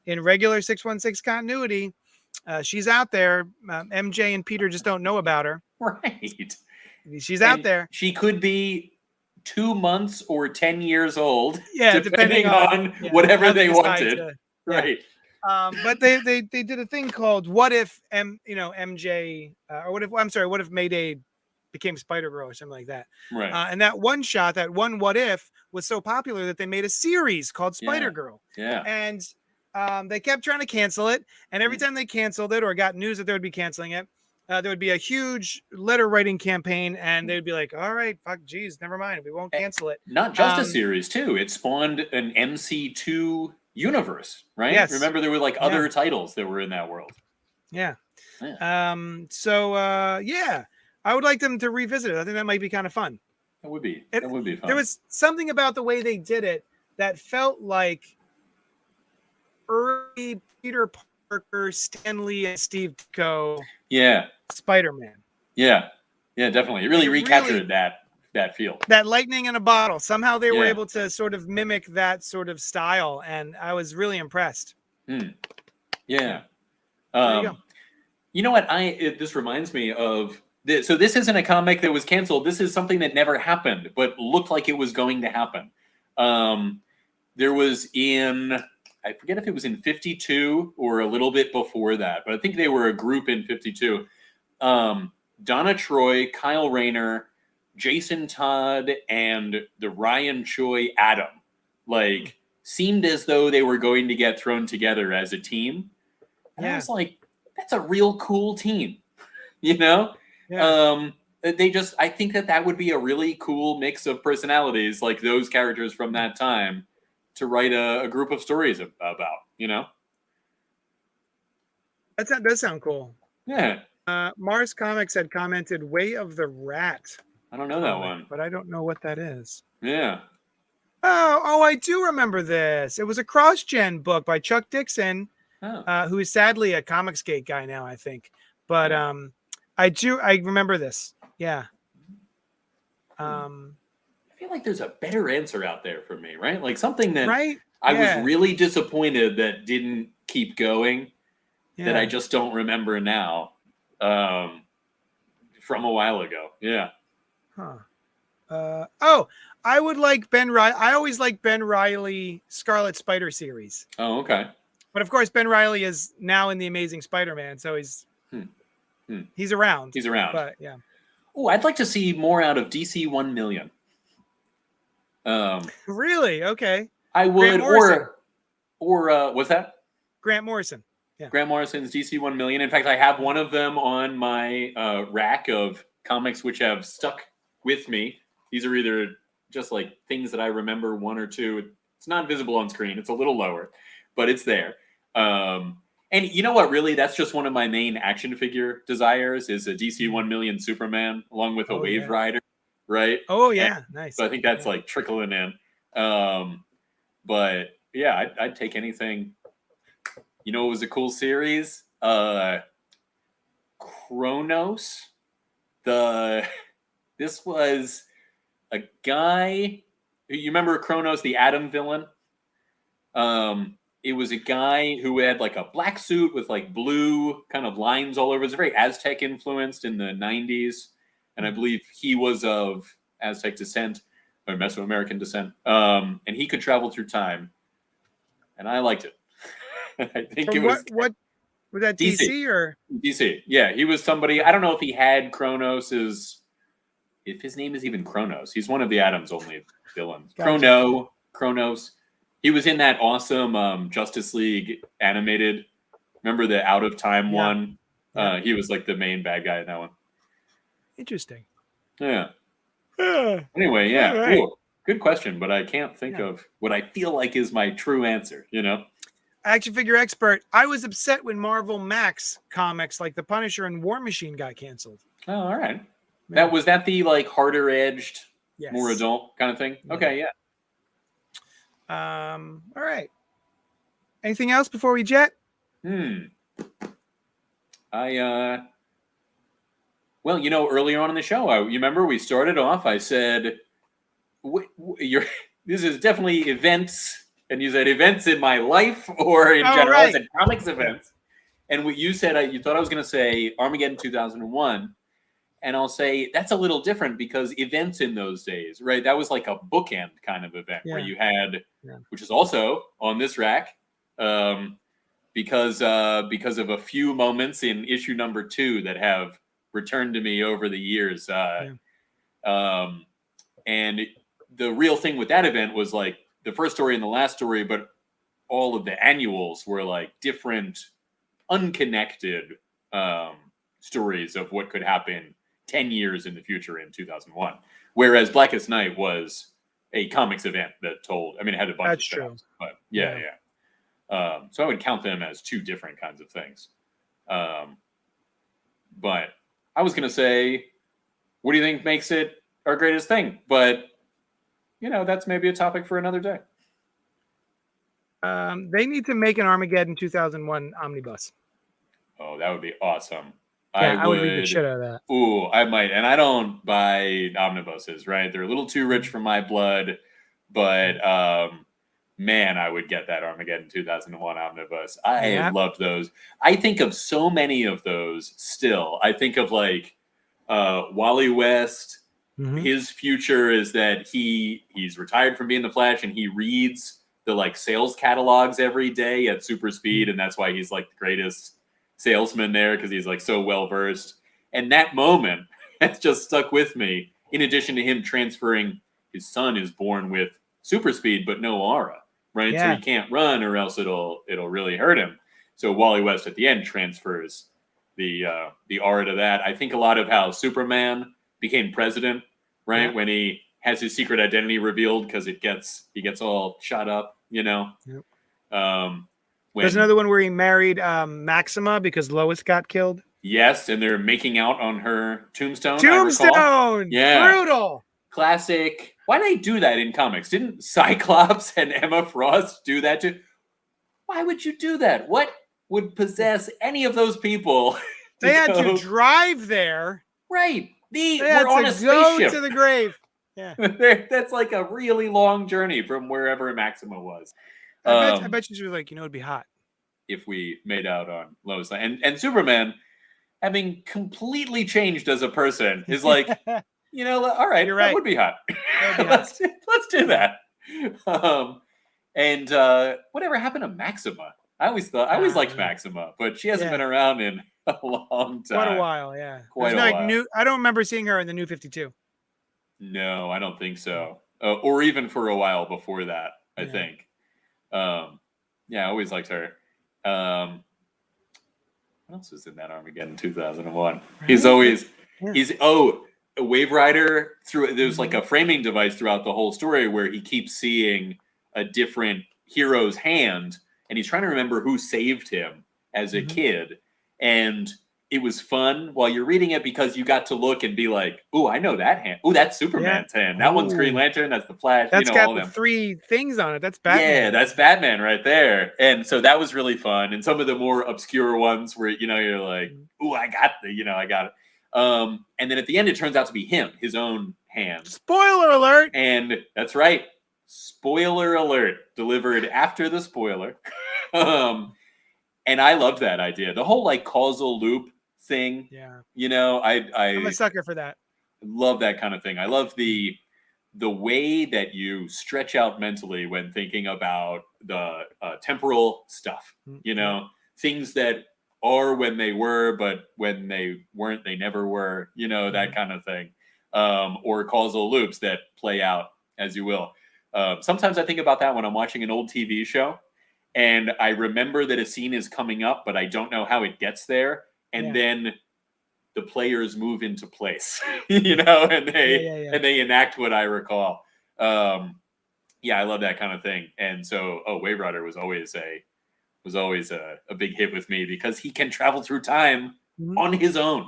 in regular 616 continuity. She's out there. MJ and Peter just don't know about her. Right. She's out there. She could be 2 months or 10 years old, depending on whatever they wanted. Right. But they did a thing called What If MJ or what if Mayday became Spider-Girl or something like that. Right. And that one shot, that one What If was so popular that they made a series called Spider-Girl. Yeah. And they kept trying to cancel it, and every time they canceled it or got news that they would be canceling it, there would be a huge letter writing campaign, and they would be like, all right, fuck, geez, never mind, we won't cancel it. Not just a series too, it spawned an MC2 universe, right? Yes. Remember, there were like other titles that were in that world. Yeah. I would like them to revisit it. I think that might be kind of fun. That would be fun. There was something about the way they did it that felt like early Peter Parker, Stan Lee, and Steve Ditko. Yeah. Spider-Man. Yeah. Yeah, definitely. It really recaptured that feel. That lightning in a bottle. Somehow they were able to sort of mimic that sort of style, and I was really impressed. Yeah. There you go. You know what? This reminds me of this. So this isn't a comic that was canceled. This is something that never happened, but looked like it was going to happen. There was I forget if it was in 52 or a little bit before that, but I think they were a group in 52. Donna Troy, Kyle Rayner, Jason Todd, and the Ryan Choi Adam, like, seemed as though they were going to get thrown together as a team. And I was like, that's a real cool team, you know? Yeah. I think that would be a really cool mix of personalities, like those characters from that time, to write a group of stories about, you know? That does sound cool. Yeah. Mars Comics had commented Way of the Rat. I don't know that one. But I don't know what that is. Yeah. Oh, I do remember this. It was a cross-gen book by Chuck Dixon, who is sadly a Comicsgate guy now, I think. But I remember this. Yeah. I feel like there's a better answer out there for me, right? Like something that I was really disappointed that didn't keep going, that I just don't remember now, from a while ago. Yeah. I would like Ben Riley. I always like Ben Riley Scarlet Spider series. Oh, okay. But of course, Ben Riley is now in the Amazing Spider-Man, so he's around. He's around. But yeah. Oh, I'd like to see more out of DC 1 Million. Really? Okay. I would, or what's that? Grant Morrison. Yeah. Grant Morrison's DC 1 million. In fact, I have one of them on my rack of comics which have stuck with me. These are either just like things that I remember, one or two. It's not visible on screen. It's a little lower, but it's there. And you know what? Really, that's just one of my main action figure desires is a DC 1 million Superman along with a Wave Rider, right? Oh, yeah. Nice. So I think that's like trickling in. But yeah, I'd take anything. You know, it was a cool series. Kronos. This was a guy. You remember Kronos, the Atom villain? It was a guy who had like a black suit with like blue kind of lines all over. It was very Aztec influenced in the 90s. And I believe he was of Aztec descent or Mesoamerican descent. And he could travel through time. And I liked it. I think From it was was that DC or DC. Yeah, he was somebody. I don't know if he had Kronos's. If his name is even Kronos, he's one of the Atom's only villains. Gotcha. Kronos. He was in that awesome Justice League animated. Remember the Out of Time one? Yeah. He was like the main bad guy in that one. Interesting. Yeah. Anyway, yeah. Right. Ooh, good question, but I can't think of what I feel like is my true answer. You know. Action figure expert. I was upset when Marvel Max comics like The Punisher and War Machine got canceled. Oh, all right. Yeah. Was that the like harder edged, more adult kind of thing? Yeah. Okay, yeah. All right. Anything else before we jet? Well, you know, earlier on in the show, you remember we started off. I said, "This is definitely events," and you said events in my life or in general. Right. I said comics events, and what you said, you thought I was going to say Armageddon 2001. And I'll say that's a little different because events in those days, right? That was like a bookend kind of event where you had, which is also on this rack, because of a few moments in issue number 2 that have returned to me over the years. And the real thing with that event was like the first story and the last story, but all of the annuals were like different, unconnected stories of what could happen 10 years in the future in 2001, whereas Blackest Night was a comics event that told. I mean, it had a bunch of stuff, but yeah. So I would count them as two different kinds of things. But I was gonna say, what do you think makes it our greatest thing? But you know, that's maybe a topic for another day. They need to make an Armageddon 2001 omnibus. Oh, that would be awesome. Yeah, I would read the shit out of that. Ooh, I might. And I don't buy omnibuses, right? They're a little too rich for my blood. But man, I would get that Armageddon 2001 omnibus. I loved those. I think of so many of those still. I think of like Wally West. His future is that he's retired from being the Flash and he reads the like sales catalogs every day at super speed. And that's why he's like the greatest salesman there because he's like so well versed, and that moment has just stuck with me. In addition to him transferring, his son is born with super speed but no aura, right? So he can't run or else it'll really hurt him. So Wally West at the end transfers the aura to that. I think a lot of how Superman became president, right? When he has his secret identity revealed because he gets all shot up, you know. There's another one where he married Maxima because Lois got killed. Yes, and they're making out on her tombstone. Tombstone! Yeah. Brutal! Classic. Why did they do that in comics? Didn't Cyclops and Emma Frost do that too? Why would you do that? What would possess any of those people? They had to drive there. Right. They were on a spaceship. Go to the grave. Yeah. That's like a really long journey from wherever Maxima was. I bet you she was like, you know, it'd be hot if we made out on Lois Lane. And Superman, having completely changed as a person, is like, you know, all right, you're right. That would be hot. Let's do that. And whatever happened to Maxima? I always liked Maxima, but she hasn't been around in a long time. Quite a while, yeah. Quite a while. I don't remember seeing her in the New 52. No, I don't think so. Or even for a while before that, I think. I always liked her. What else was in that Armageddon 2001? Right? He's always Yeah. he's a Wave Rider through. There's like a framing device throughout the whole story where he keeps seeing a different hero's hand, and he's trying to remember who saved him as a kid. And it was fun while you're reading it because you got to look and be like, "Ooh, I know that hand. Ooh, that's Superman's hand. That one's Green Lantern. That's the Flash. That's all got of the them. 3 things on it. That's Batman. Yeah, that's Batman right there." And so that was really fun. And some of the more obscure ones where you're like, "Ooh, I got it." And then at the end, it turns out to be him, his own hand. Spoiler alert! And that's right. Spoiler alert, delivered after the spoiler. And I loved that idea. The whole like causal loop thing. Yeah. I'm a sucker for that. Love that kind of thing. I love the way that you stretch out mentally when thinking about the temporal stuff. Things that are when they were, but when they weren't, they never were. That kind of thing. Or causal loops that play out as you will. Sometimes I think about that when I'm watching an old TV show. And I remember that a scene is coming up, but I don't know how it gets there. And then the players move into place, and they enact what I recall. I love that kind of thing. And so, Wave Rider was always a big hit with me because he can travel through time on his own,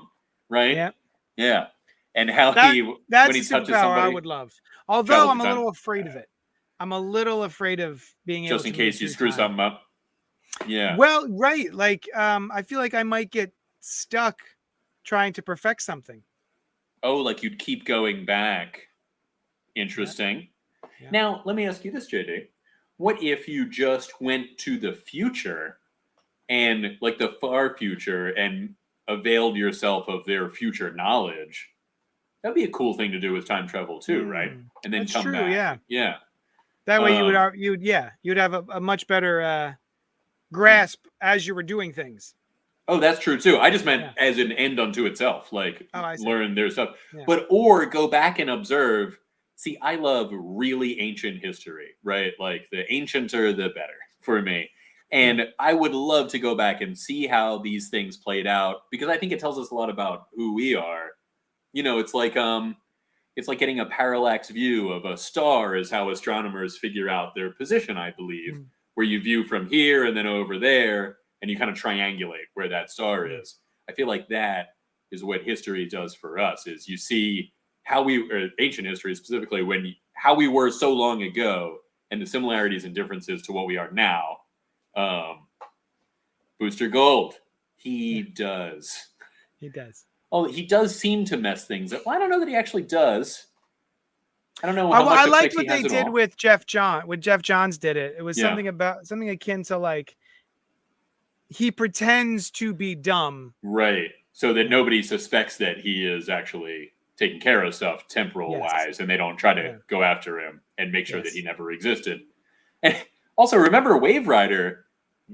right? Yeah. And how that's when he a touches superpower somebody, I would love. Although I'm a little afraid of it. I'm a little afraid of being able just in to case you screw something up. Yeah. Well, right. Like, I feel like I might get stuck trying to perfect something. Oh, like you'd keep going back. Interesting. Yeah. Now, let me ask you this, JD. What if you just went to the future and like the far future and availed yourself of their future knowledge? That'd be a cool thing to do with time travel too, right? And then come back. Yeah. That way you'd have a much better grasp as you were doing things. Oh, that's true too. I just meant as an end unto itself, like learn their stuff. Or go back and observe. See, I love really ancient history, right? Like the ancienter, the better for me. And I would love to go back and see how these things played out because I think it tells us a lot about who we are. It's like getting a parallax view of a star is how astronomers figure out their position, I believe, where you view from here and then over there and you kind of triangulate where that star is. I feel like that is what history does for us is you see how ancient history specifically, how we were so long ago and the similarities and differences to what we are now. Booster Gold, he does. He does. Oh, he does seem to mess things up. Well, I don't know that he actually does. I don't know how much I liked what they did with Jeff Johns. When Jeff Johns did it, it was something akin to like he pretends to be dumb, right? So that nobody suspects that he is actually taking care of stuff temporal wise, and they don't try to go after him and make sure that he never existed. And also, remember, Wave Rider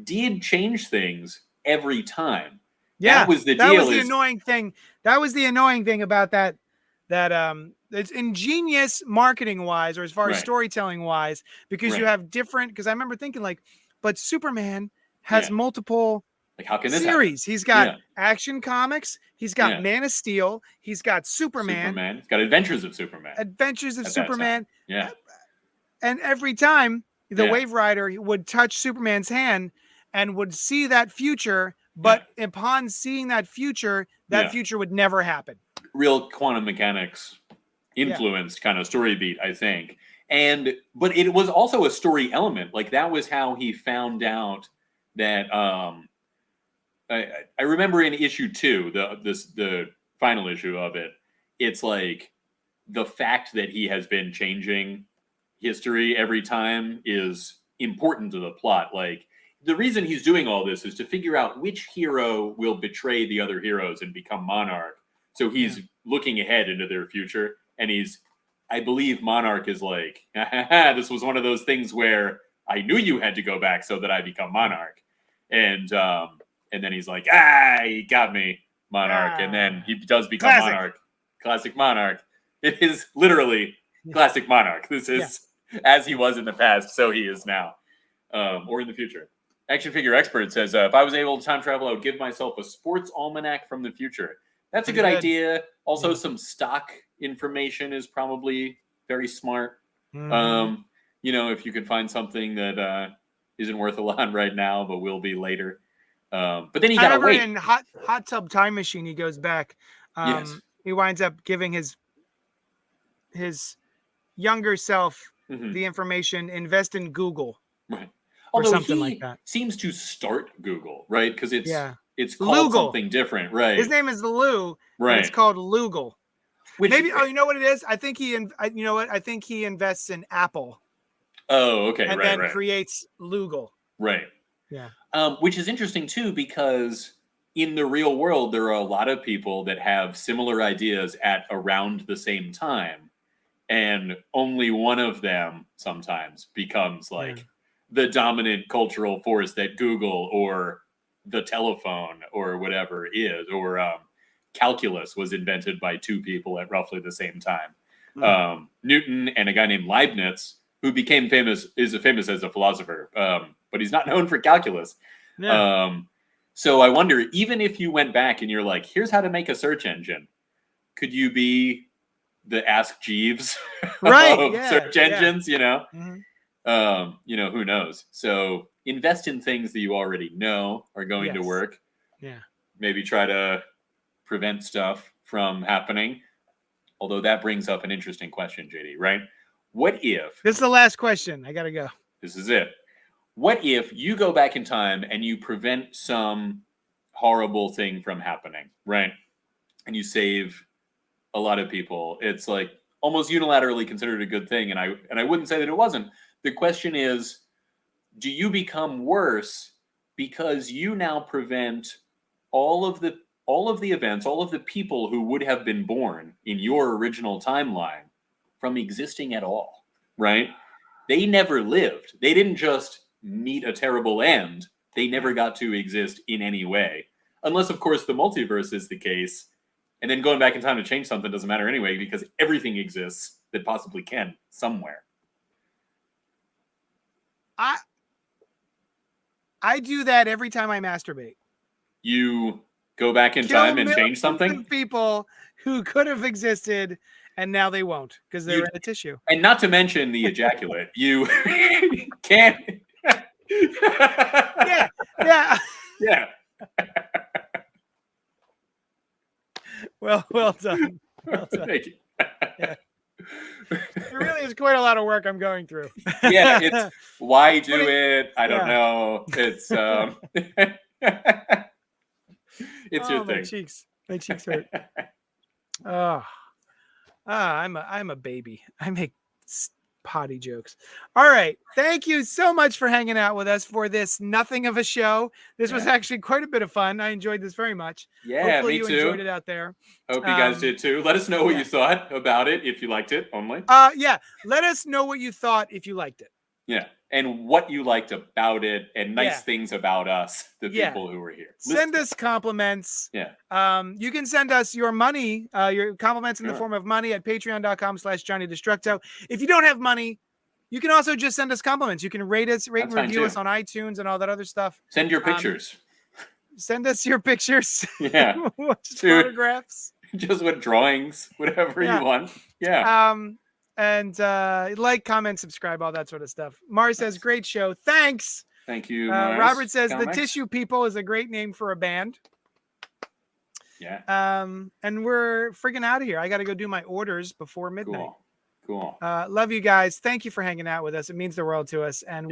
did change things every time. Yeah, that was the annoying thing. That was the annoying thing about that. It's ingenious marketing wise, or as far as storytelling wise, because you have different. Because I remember thinking like, but Superman has multiple like how can series. He's got Action Comics. He's got Man of Steel. He's got Superman. He's got Adventures of Superman. Yeah. And every time the Wave Rider would touch Superman's hand and would see that future. But upon seeing that future would never happen. Real quantum mechanics influenced kind of story beat, I think. But it was also a story element. Like that was how he found out that I remember in issue 2, the final issue of it, it's like the fact that he has been changing history every time is important to the plot. Like the reason he's doing all this is to figure out which hero will betray the other heroes and become Monarch. So he's looking ahead into their future. And I believe Monarch is like, this was one of those things where I knew you had to go back so that I become Monarch. And then he's like, he got me, Monarch. And then he does become Monarch. Classic Monarch. It is literally classic Monarch. This is as he was in the past, so he is now. Or in the future. Action figure expert says, if I was able to time travel, I would give myself a sports almanac from the future. That's a good idea. Also, some stock information is probably very smart. Mhm. You know, if you could find something that isn't worth a lot right now, but will be later. But then you I gotta remember wait. in Hot Tub Time Machine, he goes back. Yes. He winds up giving his younger self Mhm. the information, invest in Google Right. or Although something like he that. seems to start Google, right? Because Yeah. it's called Lugal. something different, His right? name is Lou, but it's Right. called Lugal. Which Maybe, oh, you know what it is? I think you know what? I think he invests in Apple oh, okay, and right, then right. creates Lugal. Right. Yeah. Which is interesting too, because in the real world, there are a lot of people that have similar ideas at around the same time. And only one of them sometimes becomes like the dominant cultural force that Google or the telephone or whatever is, or calculus was invented by two people at roughly the same time. Newton and a guy named Leibniz, who became famous, is famous as a philosopher, but he's not known for calculus. Yeah. So I wonder, even if you went back and you're like, here's how to make a search engine, could you be the Ask Jeeves Right. of Yeah. search engines? You know, Mhm. who knows? So invest in things that you already know are going to Yes. work. Yeah. Maybe try to prevent stuff from happening. Although that brings up an interesting question, JD, right? What if This is the last question. I gotta go. this is it? What if you go back in time and you prevent some horrible thing from happening, right? And you save a lot of people. It's like almost unilaterally considered a good thing, and I wouldn't say that it wasn't. The question is, do you become worse because you now prevent all of the events, all of the people who would have been born in your original timeline from existing at all, right? They never lived. They didn't just meet a terrible end. They never got to exist in any way. Unless, of course, the multiverse is the case. And then going back in time to change something doesn't matter anyway, because everything exists that possibly can somewhere. I do that every time I masturbate. You go back in Kill time and millions change something? of people who could have existed and now they won't because they're in a tissue. And not to mention the ejaculate. You can't. Yeah. Yeah. Yeah. Well done. Well done. Thank you. Yeah. It really is quite a lot of work I'm going through. Yeah, it's why do What it? I don't yeah. know. It's it's your my thing. cheeks. My cheeks hurt. Oh. I'm a baby. I make potty jokes. All right. Thank you so much for hanging out with us for this nothing of a show. This was actually quite a bit of fun. I enjoyed this very much. Yeah, Hopefully me you too. enjoyed it out there. Hope you guys did too. Let us know what you thought about it, if you liked it only. Yeah. Let us know what you thought if you liked it. Yeah. And what you liked about it, and nice things about us, the people who were here. Send us compliments. Yeah. You can send us your money, your compliments in the form of money at patreon.com/JohnnyDestructo. If you don't have money, you can also just send us compliments. You can rate and review us on iTunes and all that other stuff. Send your pictures. Send us your pictures. Yeah. Just photographs. Just with drawings, whatever you want. Yeah. And like, comment, subscribe, all that sort of stuff. Mars says, great show. Thanks. Thank you, Mars. Robert says, Comics. The Tissue People is a great name for a band. Yeah. And we're freaking out of here. I got to go do my orders before midnight. Cool. Love you guys. Thank you for hanging out with us. It means the world to us. And